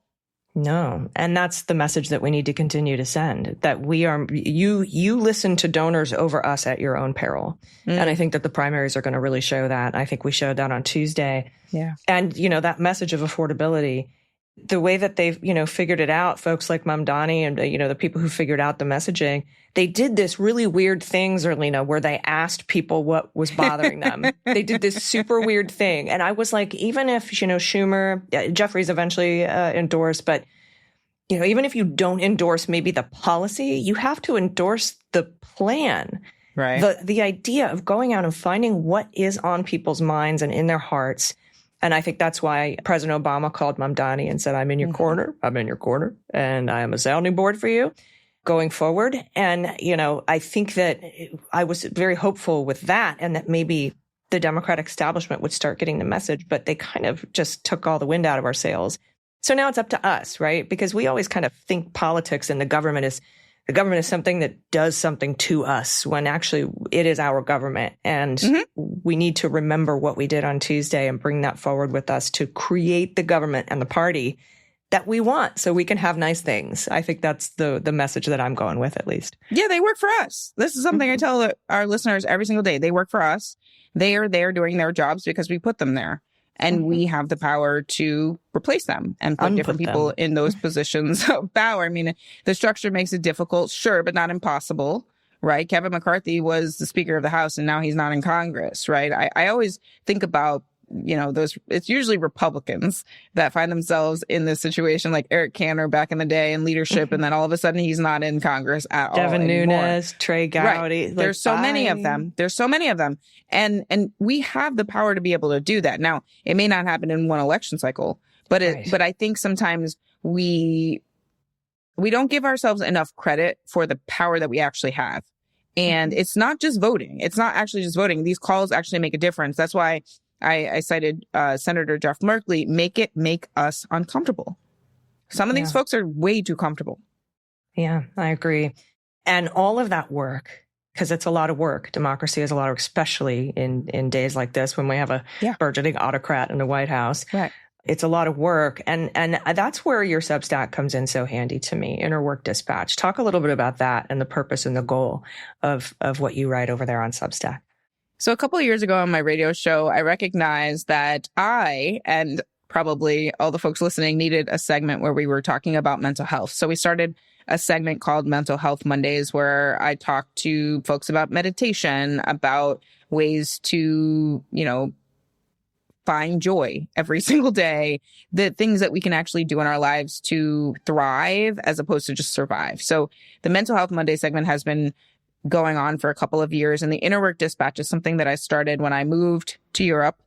No. And that's the message that we need to continue to send, that you listen to donors over us at your own peril. And I think that the primaries are going to really show that. I think we showed that on Tuesday. Yeah. And, that message of affordability, the way that they've, figured it out, folks like Mamdani and, the people who figured out the messaging, they did this really weird thing, Zerlina, where they asked people what was bothering them. They did this super weird thing. And I was like, even if, Schumer, Jeffries eventually endorsed, but, even if you don't endorse maybe the policy, you have to endorse the plan. Right. The idea of going out and finding what is on people's minds and in their hearts. And I think that's why President Obama called Mamdani and said, I'm in your corner. I'm in your corner. And I am a sounding board for you going forward. And, I think that I was very hopeful with that and that maybe the Democratic establishment would start getting the message, but they kind of just took all the wind out of our sails. So now it's up to us, right? Because we always kind of think politics and the government is something that does something to us when actually it is our government. And we need to remember what we did on Tuesday and bring that forward with us to create the government and the party that we want so we can have nice things. I think that's the message that I'm going with, at least. Yeah, they work for us. This is something I tell our listeners every single day. They work for us. They are there doing their jobs because we put them there. And we have the power to replace them and put different people in those positions of power. I mean, the structure makes it difficult, sure, but not impossible, right? Kevin McCarthy was the Speaker of the House and now he's not in Congress, right? I always think about, it's usually Republicans that find themselves in this situation, like Eric Cantor back in the day in leadership, and then all of a sudden he's not in Congress at all Devin anymore. Nunes, Trey Gowdy. Right. There's so many of them. And we have the power to be able to do that. Now, it may not happen in one election cycle, but I think sometimes we don't give ourselves enough credit for the power that we actually have. And it's not just voting. It's not actually just voting. These calls actually make a difference. That's why I cited Senator Jeff Merkley, make us uncomfortable. Some of these folks are way too comfortable. Yeah, I agree. And all of that work, because it's a lot of work. Democracy is a lot of, especially in days like this when we have a burgeoning autocrat in the White House. Right. It's a lot of work. And that's where your Substack comes in so handy to me, Inner Work Dispatch. Talk a little bit about that and the purpose and the goal of what you write over there on Substack. So a couple of years ago on my radio show, I recognized that I and probably all the folks listening needed a segment where we were talking about mental health. So we started a segment called Mental Health Mondays, where I talk to folks about meditation, about ways to, find joy every single day, the things that we can actually do in our lives to thrive as opposed to just survive. So the Mental Health Monday segment has been going on for a couple of years. And the Inner Work Dispatch is something that I started when I moved to Europe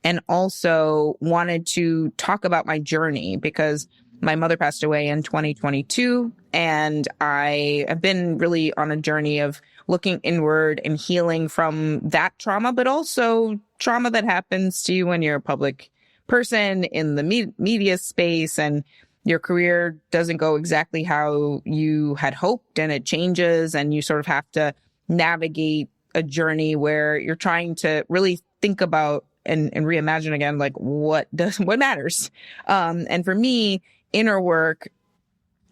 and also wanted to talk about my journey because my mother passed away in 2022. And I have been really on a journey of looking inward and healing from that trauma, but also trauma that happens to you when you're a public person in the media space and your career doesn't go exactly how you had hoped and it changes and you sort of have to navigate a journey where you're trying to really think about and reimagine again, like what matters. And for me, inner work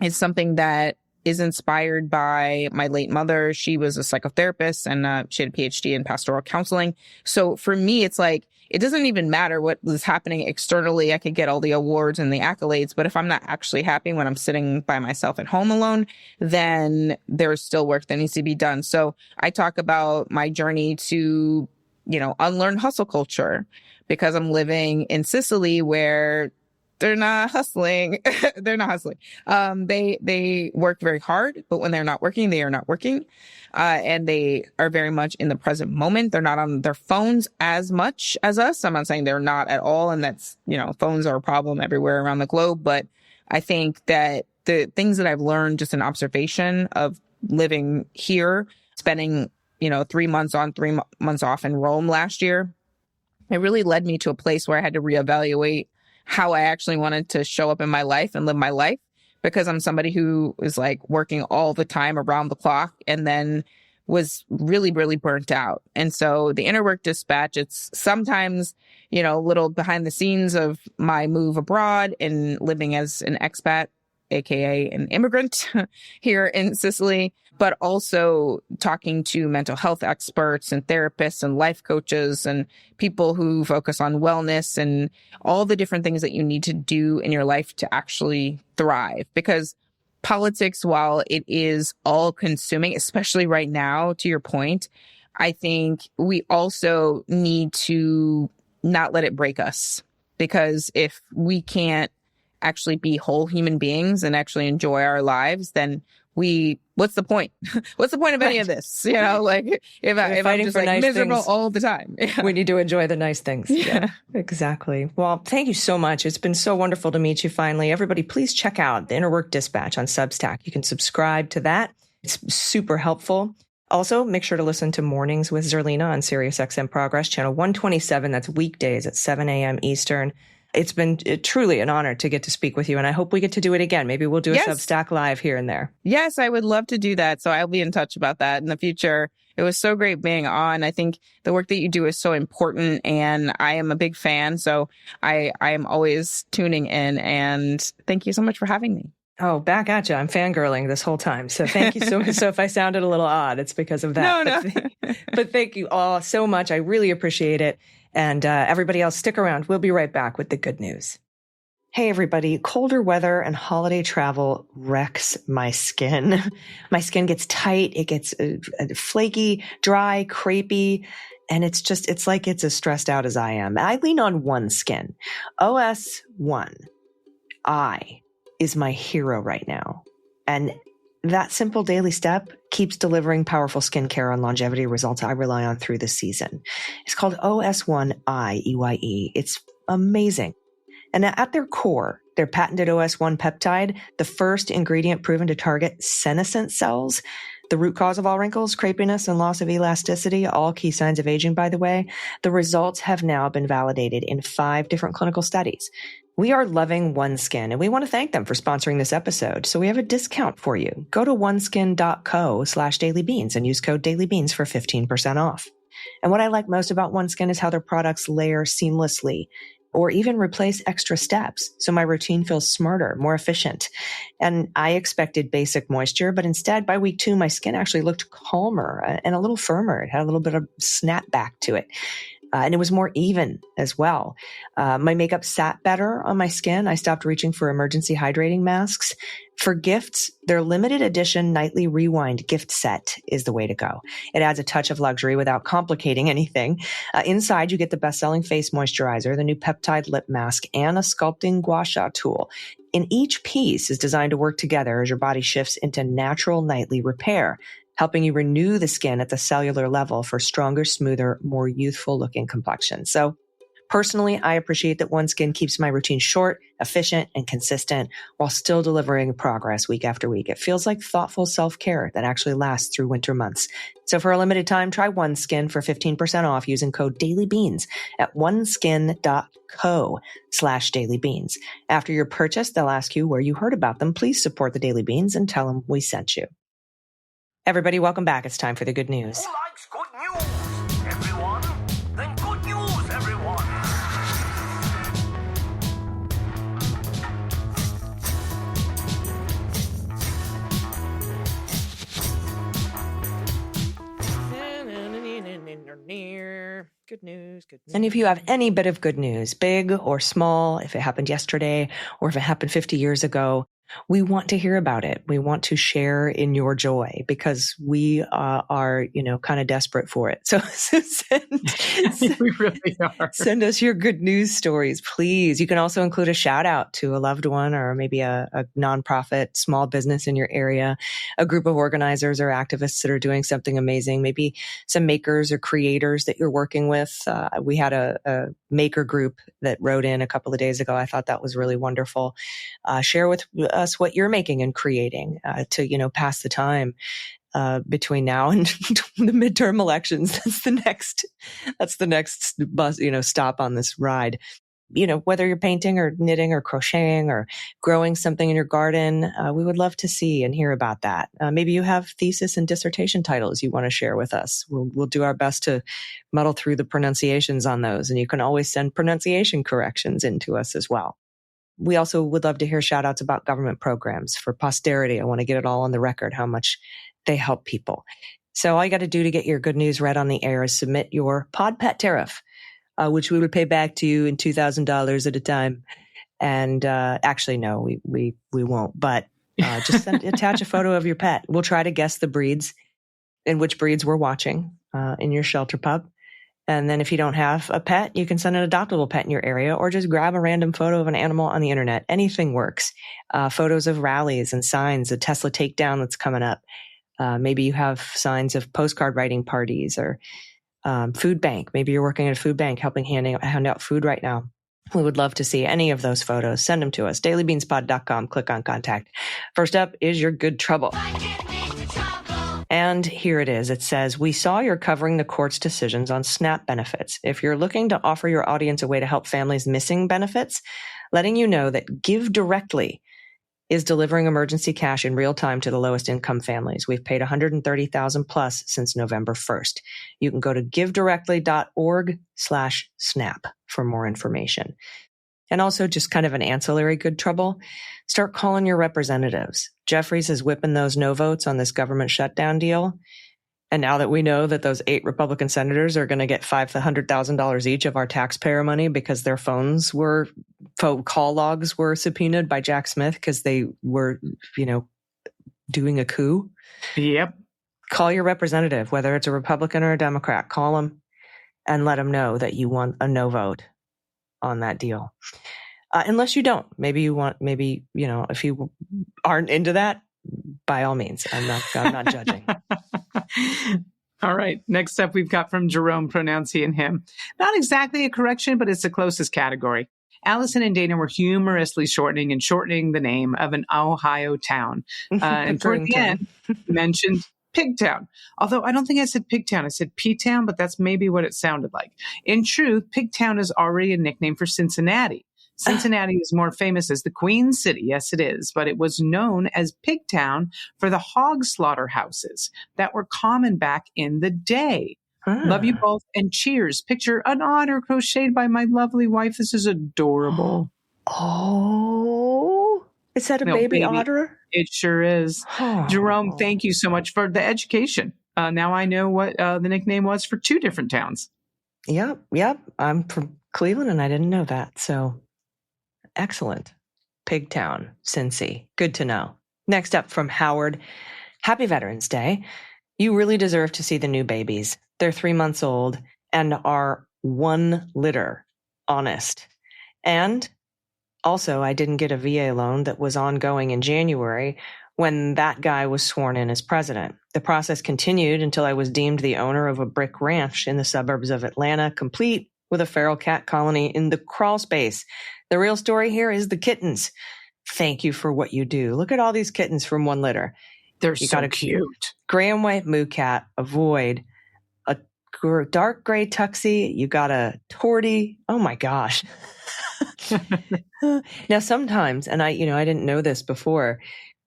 is something that is inspired by my late mother. She was a psychotherapist and she had a PhD in pastoral counseling. So for me, it's like, it doesn't even matter what was happening externally. I could get all the awards and the accolades, but if I'm not actually happy when I'm sitting by myself at home alone, then there's still work that needs to be done. So I talk about my journey to, unlearn hustle culture because I'm living in Sicily where they're not hustling. They're not hustling. They work very hard, but when they're not working, they are not working. And they are very much in the present moment. They're not on their phones as much as us. I'm not saying they're not at all. And that's, phones are a problem everywhere around the globe. But I think that the things that I've learned just in observation of living here, spending, 3 months on, 3 months off in Rome last year, it really led me to a place where I had to reevaluate how I actually wanted to show up in my life and live my life, because I'm somebody who is like working all the time around the clock and then was really, really burnt out. And so the inner work dispatch, it's sometimes, a little behind the scenes of my move abroad and living as an expat, aka an immigrant here in Sicily, but also talking to mental health experts and therapists and life coaches and people who focus on wellness and all the different things that you need to do in your life to actually thrive. Because politics, while it is all consuming, especially right now, to your point, I think we also need to not let it break us. Because if we can't actually be whole human beings and actually enjoy our lives, then what's the point? What's the point of any of this? If I'm just nice miserable things all the time. Yeah. We need to enjoy the nice things. Yeah, exactly. Well, thank you so much. It's been so wonderful to meet you finally. Everybody, please check out the Inner Work Dispatch on Substack. You can subscribe to that. It's super helpful. Also, make sure to listen to Mornings with Zerlina on SiriusXM Progress, channel 127. That's weekdays at 7 a.m. Eastern. It's been truly an honor to get to speak with you, and I hope we get to do it again. Maybe we'll do a Substack Live here and there. Yes, I would love to do that. So I'll be in touch about that in the future. It was so great being on. I think the work that you do is so important, and I am a big fan. So I am always tuning in, and thank you so much for having me. Oh, back at you. I'm fangirling this whole time. So thank you so much. So if I sounded a little odd, it's because of that. No. But thank you all so much. I really appreciate it. And everybody else, stick around. We'll be right back with the good news. Hey, everybody. Colder weather and holiday travel wrecks my skin. My skin gets tight. It gets flaky, dry, crepey. And it's like it's as stressed out as I am. I lean on OneSkin. OS1 I is my hero right now. And that simple daily step keeps delivering powerful skincare and longevity results I rely on through the season. It's called OS1 I, EYE. It's amazing. And at their core, their patented OS1 peptide, the first ingredient proven to target senescent cells, the root cause of all wrinkles, crepiness, and loss of elasticity, all key signs of aging, by the way. The results have now been validated in 5 different clinical studies. We are loving OneSkin, and we want to thank them for sponsoring this episode. So we have a discount for you. Go to oneskin.co/dailybeans and use code dailybeans for 15% off. And what I like most about OneSkin is how their products layer seamlessly or even replace extra steps. So my routine feels smarter, more efficient. And I expected basic moisture, but instead by week 2, my skin actually looked calmer and a little firmer. It had a little bit of snap back to it. And it was more even as well. My makeup sat better on my skin. I stopped reaching for emergency hydrating masks. For gifts, their limited edition nightly rewind gift set is the way to go. It adds a touch of luxury without complicating anything. Inside, you get the best-selling face moisturizer, the new peptide lip mask, and a sculpting gua sha tool. And each piece is designed to work together as your body shifts into natural nightly repair, helping you renew the skin at the cellular level for stronger, smoother, more youthful-looking complexion. So personally, I appreciate that OneSkin keeps my routine short, efficient, and consistent while still delivering progress week after week. It feels like thoughtful self-care that actually lasts through winter months. So for a limited time, try OneSkin for 15% off using code DAILYBEANS at oneskin.co/dailybeans. After your purchase, they'll ask you where you heard about them. Please support the Daily Beans and tell them we sent you. Everybody, welcome back. It's time for the good news. Who likes good news, everyone? Then good news, everyone. Good news, good news. And if you have any bit of good news, big or small, if it happened yesterday or if it happened 50 years ago, we want to hear about it. We want to share in your joy because we are, kind of desperate for it. So we really are. Send us your good news stories, please. You can also include a shout out to a loved one or maybe a nonprofit, small business in your area, a group of organizers or activists that are doing something amazing, maybe some makers or creators that you're working with. We had a maker group that wrote in a couple of days ago. I thought that was really wonderful. Share with us what you're making and creating to, pass the time between now and the midterm elections. That's the next bus, stop on this ride. Whether you're painting or knitting or crocheting or growing something in your garden, we would love to see and hear about that. Maybe you have thesis and dissertation titles you want to share with us. We'll do our best to muddle through the pronunciations on those. And you can always send pronunciation corrections into us as well. We also would love to hear shout outs about government programs for posterity. I want to get it all on the record, how much they help people. So all you got to do to get your good news read on the air is submit your pod pet tariff, which we would pay back to you in $2,000 at a time. And actually, no, we won't. But just attach a photo of your pet. We'll try to guess the breeds and which breeds we're watching in your shelter pup. And then if you don't have a pet, you can send an adoptable pet in your area or just grab a random photo of an animal on the internet. Anything works. Photos of rallies and signs, a Tesla takedown that's coming up. Maybe you have signs of postcard writing parties or food bank. Maybe you're working at a food bank helping hand out food right now. We would love to see any of those photos. Send them to us. dailybeanspod.com. Click on contact. First up is your good trouble. And here it is. It says, we saw you're covering the court's decisions on SNAP benefits. If you're looking to offer your audience a way to help families missing benefits, letting you know that Give Directly is delivering emergency cash in real time to the lowest income families. We've paid $130,000 plus since November 1st. You can go to givedirectly.org/SNAP for more information. And also just kind of an ancillary good trouble, start calling your representatives. Jeffries is whipping those no votes on this government shutdown deal. And now that we know that those 8 Republican senators are going to get $500,000 each of our taxpayer money because their call logs were subpoenaed by Jack Smith because they were, doing a coup. Yep. Call your representative, whether it's a Republican or a Democrat, call them and let them know that you want a no vote on that deal. Unless you don't, maybe if you aren't into that, by all means, I'm not judging. All right. Next up, we've got from Jerome, pronounce he and him. Not exactly a correction, but it's the closest category. Allison and Dana were humorously shortening the name of an Ohio town. And toward the end, mentioned Pigtown. Although I don't think I said Pigtown. I said P-Town, but that's maybe what it sounded like. In truth, Pigtown is already a nickname for Cincinnati. Cincinnati is more famous as the Queen City. Yes, it is. But it was known as Pigtown for the hog slaughterhouses that were common back in the day. Love you both and cheers. Picture an otter crocheted by my lovely wife. This is adorable. Oh, is that a baby otter? It sure is. Oh. Jerome, thank you so much for the education. Now I know what the nickname was for 2 different towns. Yep. I'm from Cleveland and I didn't know that. So excellent. Pigtown, Cincy. Good to know. Next up from Howard. Happy Veterans Day. You really deserve to see the new babies. They're 3 months old and are 1 litter. Honest. And also, I didn't get a VA loan that was ongoing in January when that guy was sworn in as president. The process continued until I was deemed the owner of a brick ranch in the suburbs of Atlanta, complete with a feral cat colony in the crawl space. The real story here is the kittens. Thank you for what you do. Look at all these kittens from 1 litter. They're so cute. Gray and white moo cat, a void, a dark gray tuxie. You got a tortie. Oh my gosh. Now, sometimes, and I didn't know this before,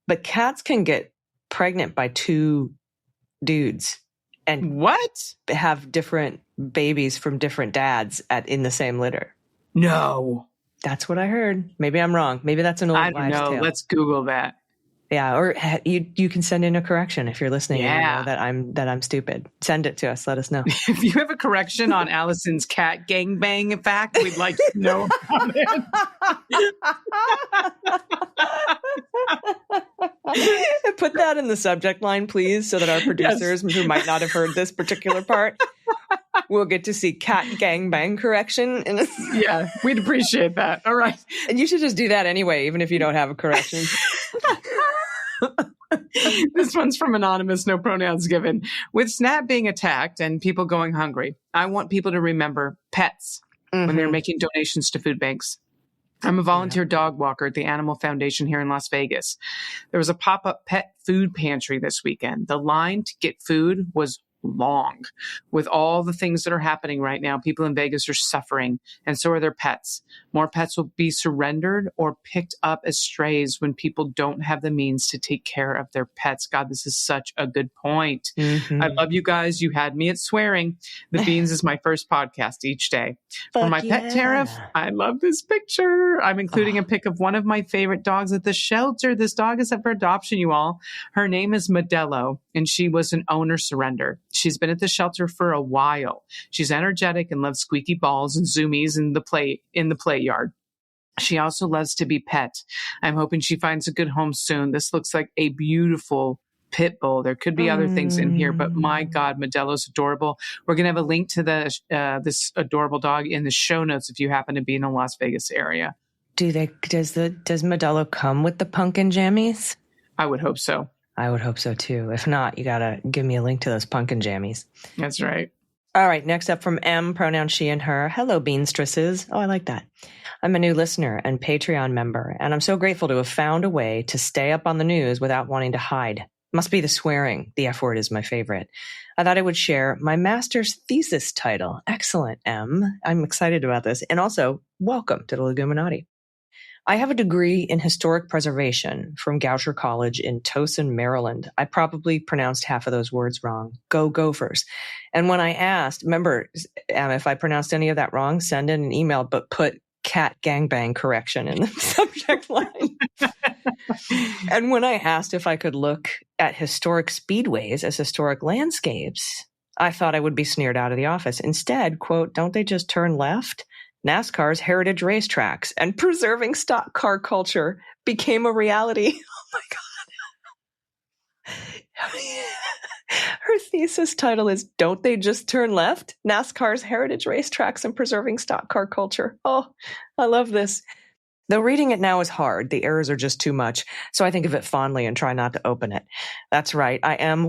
but cats can get pregnant by 2 dudes and have different babies from different dads in the same litter. No. That's what I heard. Maybe I'm wrong. Maybe that's an old wives' tale. I don't know. Let's Google that. Yeah, or you can send in a correction if you're listening and you know that I'm stupid. Send it to us. Let us know. If you have a correction on Allison's cat gangbang fact, we'd like to know about it. Put that in the subject line, please, so that our producers who might not have heard this particular part will get to see cat gangbang correction. Yeah, we'd appreciate that. All right. And you should just do that anyway, even if you don't have a correction. This one's from Anonymous, no pronouns given. With SNAP being attacked and people going hungry, I want people to remember pets when they're making donations to food banks. I'm a volunteer dog walker at the Animal Foundation here in Las Vegas. There was a pop-up pet food pantry this weekend. The line to get food was long. With all the things that are happening right now, people in Vegas are suffering, and so are their pets. More pets will be surrendered or picked up as strays when people don't have the means to take care of their pets. God, this is such a good point. I love you guys. You had me at swearing. The Beans is my first podcast each day. For my pet tariff, I love this picture. I'm including a pic of one of my favorite dogs at the shelter. This dog is up for adoption, you all. Her name is Modelo, and she was an owner surrender. She's been at the shelter for a while. She's energetic and loves squeaky balls and zoomies in the play yard. She also loves to be pet. I'm hoping she finds a good home soon. This looks like a beautiful pit bull. There could be other things in here, but my God, Modelo's adorable. We're going to have a link to this adorable dog in the show notes if you happen to be in the Las Vegas area. Does Modelo come with the pumpkin jammies? I would hope so. I would hope so too. If not, you gotta give me a link to those pumpkin jammies. That's right. All right, next up from M, pronoun she and her. Hello, Beanstresses. Oh, I like that. I'm a new listener and Patreon member, and I'm so grateful to have found a way to stay up on the news without wanting to hide. Must be the swearing. The F word is my favorite. I thought I would share my master's thesis title. Excellent, M. I'm excited about this. And also, welcome to the Leguminati. I have a degree in historic preservation from Goucher College in Towson, Maryland. I probably pronounced half of those words wrong. Go Gophers. And when I asked, remember, if I pronounced any of that wrong, send in an email, but put cat gangbang correction in the subject line. And when I asked if I could look at historic speedways as historic landscapes, I thought I would be sneered out of the office. Instead, quote, don't they just turn left? NASCAR's heritage racetracks and preserving stock car culture became a reality. Oh my God. Her thesis title is Don't They Just Turn Left? NASCAR's heritage racetracks and preserving stock car culture. Oh, I love this. Though reading it now is hard, the errors are just too much, so I think of it fondly and try not to open it. That's right,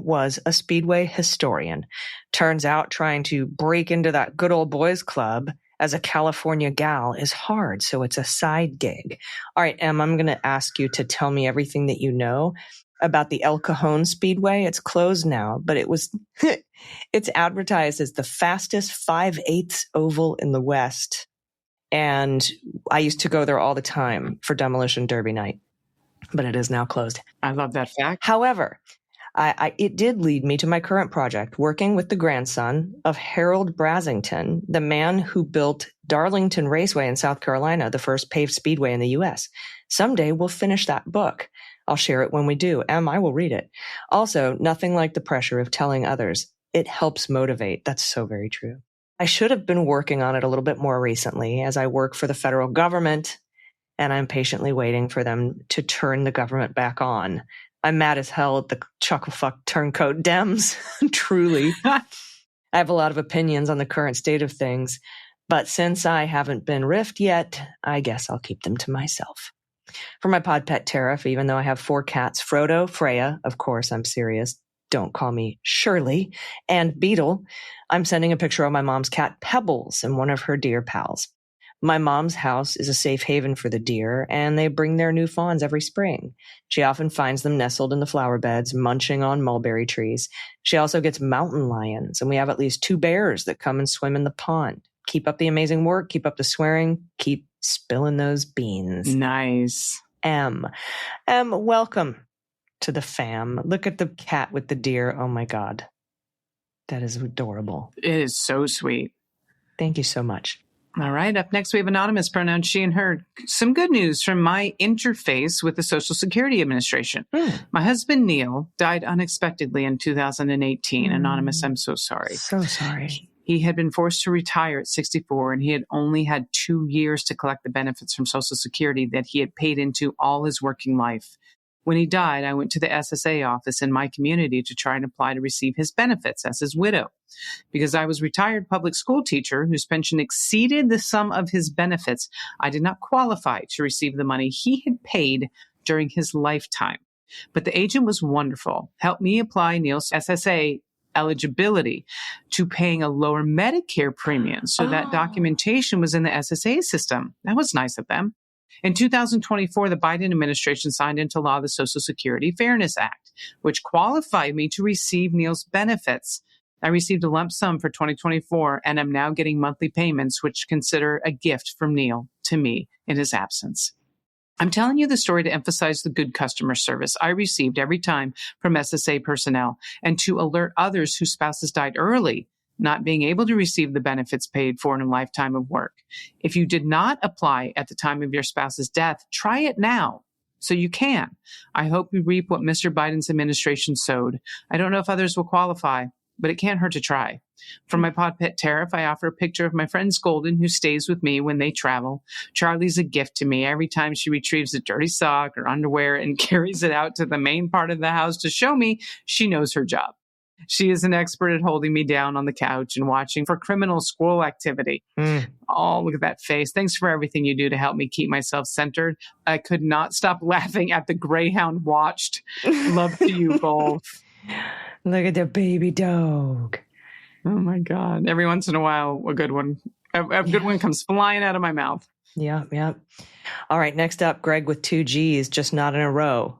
was a Speedway historian. Turns out trying to break into that good old boys club as a California gal is hard, so it's a side gig. All right, Em, I'm going to ask you to tell me everything that you know about the El Cajon Speedway. It's closed now, but it's advertised as the fastest 5/8 oval in the West. And I used to go there all the time for Demolition Derby night, but it is now closed. I love that fact. However, it did lead me to my current project, working with the grandson of Harold Brasington, the man who built Darlington Raceway in South Carolina, the first paved speedway in the U.S. Someday we'll finish that book. I'll share it when we do. I will read it. Also, nothing like the pressure of telling others. It helps motivate. That's so very true. I should have been working on it a little bit more recently as I work for the federal government, and I'm patiently waiting for them to turn the government back on. I'm mad as hell at the chucklefuck turncoat Dems, truly. I have a lot of opinions on the current state of things, but since I haven't been riffed yet, I guess I'll keep them to myself. For my pod pet tariff, even though I have 4 cats, Frodo, Freya, of course I'm serious, don't call me Shirley, and Beetle, I'm sending a picture of my mom's cat Pebbles and one of her deer pals. My mom's house is a safe haven for the deer, and they bring their new fawns every spring. She often finds them nestled in the flower beds, munching on mulberry trees. She also gets mountain lions, and we have at least 2 bears that come and swim in the pond. Keep up the amazing work. Keep up the swearing. Keep spilling those beans. Nice. M, welcome to the fam. Look at the cat with the deer. Oh my God. That is adorable. It is so sweet. Thank you so much. All right. Up next, we have anonymous pronouns she and her. Some good news from my interface with the Social Security Administration. My husband, Neil, died unexpectedly in 2018. Anonymous, I'm so sorry. So sorry. He had been forced to retire at 64, and he had only had 2 years to collect the benefits from Social Security that he had paid into all his working life. When he died, I went to the SSA office in my community to try and apply to receive his benefits as his widow. Because I was a retired public school teacher whose pension exceeded the sum of his benefits, I did not qualify to receive the money he had paid during his lifetime. But the agent was wonderful, helped me apply Neil's SSA eligibility to paying a lower Medicare premium. So that documentation was in the SSA system. That was nice of them. In 2024, the Biden administration signed into law the Social Security Fairness Act, which qualified me to receive Neil's benefits. I received a lump sum for 2024 and am now getting monthly payments, which consider a gift from Neil to me in his absence. I'm telling you the story to emphasize the good customer service I received every time from SSA personnel and to alert others whose spouses died early, not being able to receive the benefits paid for in a lifetime of work. If you did not apply at the time of your spouse's death, try it now so you can. I hope you reap what Mr. Biden's administration sowed. I don't know if others will qualify, but it can't hurt to try. For my pod pet tariff, I offer a picture of my friend Golden, who stays with me when they travel. Charlie's a gift to me. Every time she retrieves a dirty sock or underwear and carries it out to the main part of the house to show me she knows her job. She is an expert at holding me down on the couch and watching for criminal squirrel activity. Oh, look at that face. Thanks for everything you do to help me keep myself centered. I could not stop laughing at the Greyhound watched. Love to you both. Look at the baby dog. Oh my God. Every once in a while, a good one. A good one comes flying out of my mouth. Yeah. All right. Next up, Greg with 2 G's, just not in a row.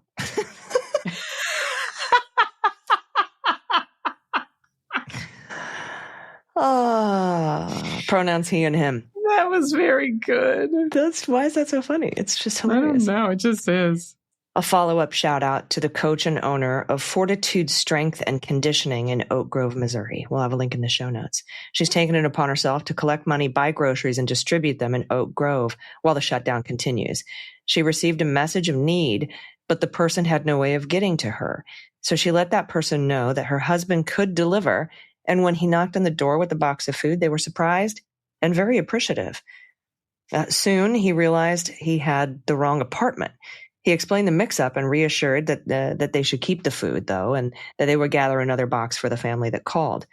Pronouns he and him. That was very good. Why is that so funny? It's just I hilarious. don't know. It just is. A follow-up shout out to the coach and owner of Fortitude Strength and Conditioning in Oak Grove, Missouri. We'll have a link in the show notes. She's taken it upon herself to collect money, buy groceries, and distribute them in Oak Grove while the shutdown continues. She received a message of need, but the person had no way of getting to her. So she let that person know that her husband could deliver, and when he knocked on the door with a box of food, they were surprised and very appreciative. Soon, he realized he had the wrong apartment. He explained the mix-up and reassured that they should keep the food, though, and that they would gather another box for the family that called.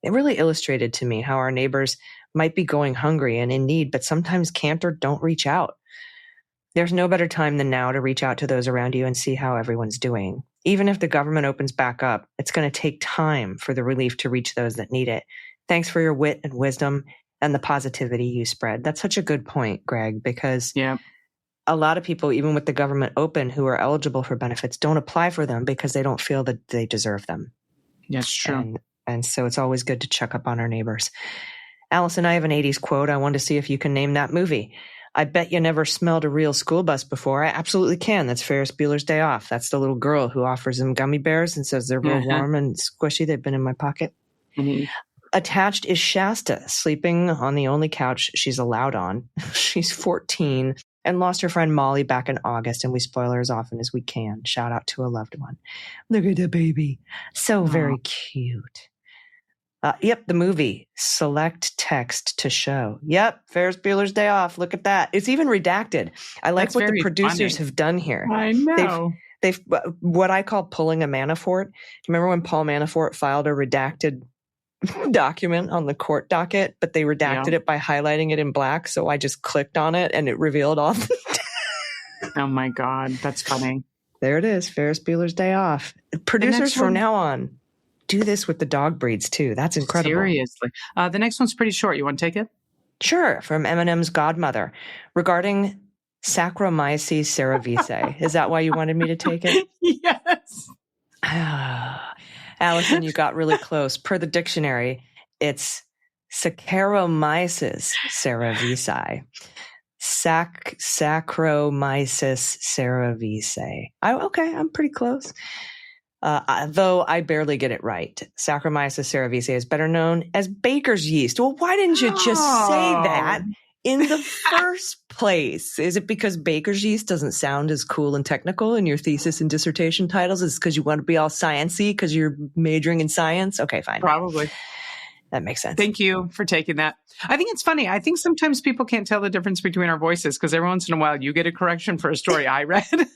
It really illustrated to me how our neighbors might be going hungry and in need, but sometimes can't or don't reach out. There's no better time than now to reach out to those around you and see how everyone's doing. Even if the government opens back up, it's going to take time for the relief to reach those that need it. Thanks for your wit and wisdom and the positivity you spread. That's such a good point, Greg, because a lot of people, even with the government open, who are eligible for benefits, don't apply for them because they don't feel that they deserve them. That's true. And so it's always good to check up on our neighbors. Allison, I have an 80s quote. I wanted to see if you can name that movie. I bet you never smelled a real school bus before. I absolutely can. That's Ferris Bueller's Day Off. That's the little girl who offers them gummy bears and says they're real warm and squishy. They've been in my pocket. Mm-hmm. Attached is Shasta, sleeping on the only couch she's allowed on. She's 14 and lost her friend Molly back in August, and we spoil her as often as we can. Shout out to a loved one. Look at the baby. So very cute. Yep, the movie. Select text to show. Yep, Ferris Bueller's Day Off. Look at that. It's even redacted. I like what the producers have done here. I know. They've what I call pulling a Manafort. Remember when Paul Manafort filed a redacted document on the court docket, but they redacted it by highlighting it in black. So I just clicked on it and it revealed all. Oh my God, that's funny. There it is. Ferris Bueller's Day Off. Producers from now on do this with the dog breeds too. That's incredible. Seriously. The next one's pretty short. You want to take it? Sure. From Eminem's godmother regarding Saccharomyces cerevisiae. Is that why you wanted me to take it? Yes. Allison, you got really close. Per the dictionary, it's Saccharomyces cerevisiae. Saccharomyces cerevisiae. Okay, I'm pretty close. Though I barely get it right. Saccharomyces cerevisiae is better known as baker's yeast. Well, why didn't you just say that in the first place? Is it because baker's yeast doesn't sound as cool and technical in your thesis and dissertation titles? Is it because you want to be all sciencey because you're majoring in science? Okay, fine. Probably. That makes sense. Thank you for taking that. I think it's funny. I think sometimes people can't tell the difference between our voices because every once in a while you get a correction for a story I read.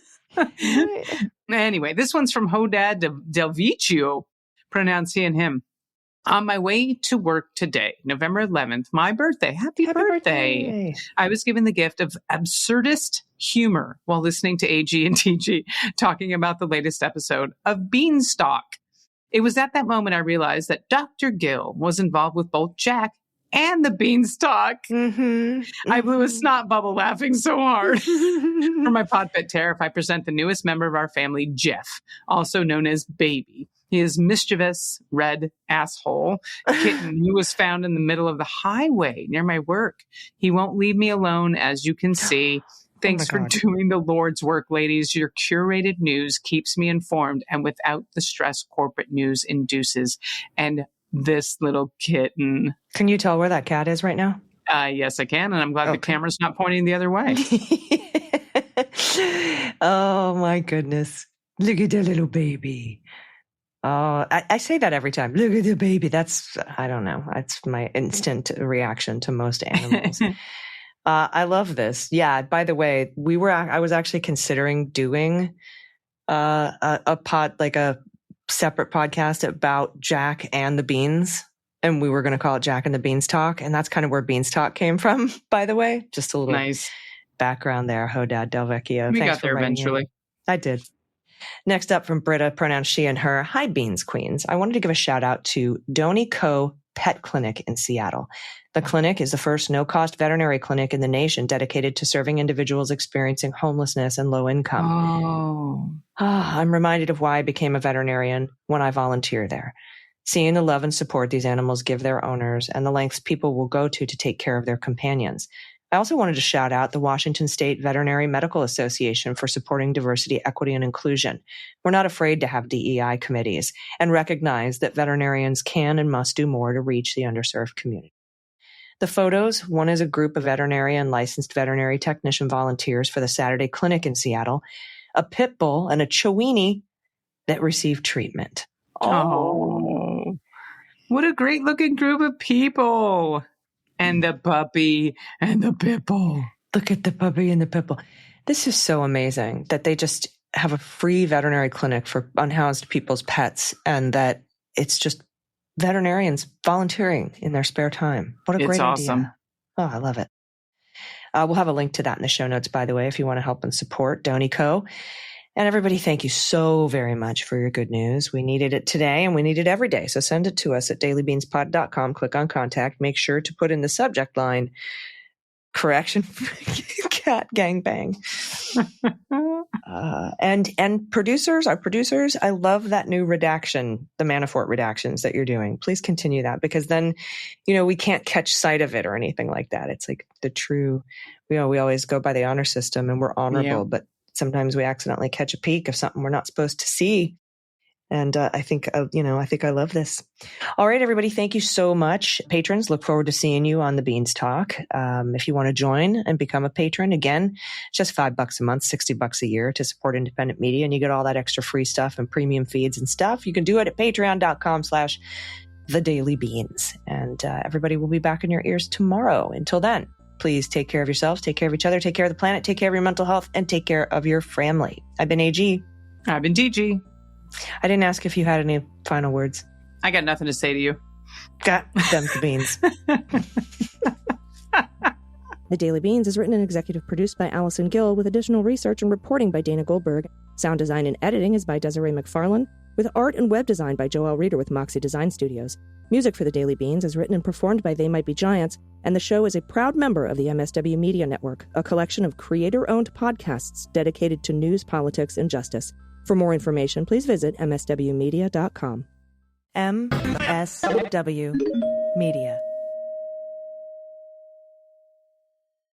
Anyway, this one's from Hodad Del Vecchio, pronounced he and him. On my way to work today, November 11th, my birthday. Happy birthday. I was given the gift of absurdist humor while listening to AG and TG talking about the latest episode of Beanstalk. It was at that moment I realized that Dr. Gill was involved with both Jack and the beanstalk. I blew a snot bubble laughing so hard. For my pod pet tariff, I present the newest member of our family, Jeff, also known as Baby. He is mischievous, red asshole kitten who was found in the middle of the highway near my work. He won't leave me alone, as you can see. Thanks for doing the Lord's work, ladies. Your curated news keeps me informed and without the stress corporate news induces. And this little kitten. Can you tell where that cat is right now? Yes, I can. And I'm glad the camera's not pointing the other way. Oh, my goodness. Look at the little baby. Oh, I say that every time. Look at the baby. That's, I don't know. That's my instant reaction to most animals. I love this. Yeah. By the way, I was actually considering doing a separate podcast about Jack and the Beans. And we were going to call it Jack and the Beanstalk. And that's kind of where Beanstalk came from, by the way. Just a little nice background there. Hodad Del Vecchio. We Thanks got there eventually. I did. Next up from Britta, pronounced she and her. Hi, Beans Queens. I wanted to give a shout out to Donnie Co. Pet Clinic in Seattle. The clinic is the first no-cost veterinary clinic in the nation dedicated to serving individuals experiencing homelessness and low income. I'm reminded of why I became a veterinarian when I volunteer there. Seeing the love and support these animals give their owners and the lengths people will go to take care of their companions. I also wanted to shout out the Washington State Veterinary Medical Association for supporting diversity, equity, and inclusion. We're not afraid to have DEI committees and recognize that veterinarians can and must do more to reach the underserved community. The photos, one is a group of veterinary and licensed veterinary technician volunteers for the Saturday clinic in Seattle, a pit bull and a chiweenie that received treatment. Oh, what a great looking group of people. And the puppy and the pit bull. Look at the puppy and the pit bull. This is so amazing that they just have a free veterinary clinic for unhoused people's pets and that it's just veterinarians volunteering in their spare time. What a great awesome idea. Oh, I love it. We'll have a link to that in the show notes, by the way, if you want to help and support Donnie Co. And everybody, thank you so very much for your good news. We needed it today and we need it every day. So send it to us at dailybeanspod.com. Click on contact. Make sure to put in the subject line, correction, cat gangbang. And producers, our producers, I love that new redaction, the Manafort redactions that you're doing. Please continue that because then, we can't catch sight of it or anything like that. It's like the true, we always go by the honor system and we're honorable, but sometimes we accidentally catch a peek of something we're not supposed to see. And I think I love this. All right, everybody. Thank you so much. Patrons, look forward to seeing you on the Beanstalk. If you want to join and become a patron, again, just $5 a month, $60 a year to support independent media. And you get all that extra free stuff and premium feeds and stuff. You can do it at patreon.com/thedailybeans. And everybody will be back in your ears tomorrow. Until then. Please take care of yourselves, take care of each other, take care of the planet, take care of your mental health, and take care of your family. I've been AG. I've been DG. I didn't ask if you had any final words. I got nothing to say to you. Got them the beans. The Daily Beans is written and executive produced by Allison Gill with additional research and reporting by Dana Goldberg. Sound design and editing is by Desiree McFarlane, with art and web design by Joelle Reeder with Moxie Design Studios. Music for The Daily Beans is written and performed by They Might Be Giants, and the show is a proud member of the MSW Media Network, a collection of creator-owned podcasts dedicated to news, politics, and justice. For more information, please visit mswmedia.com. MSW Media.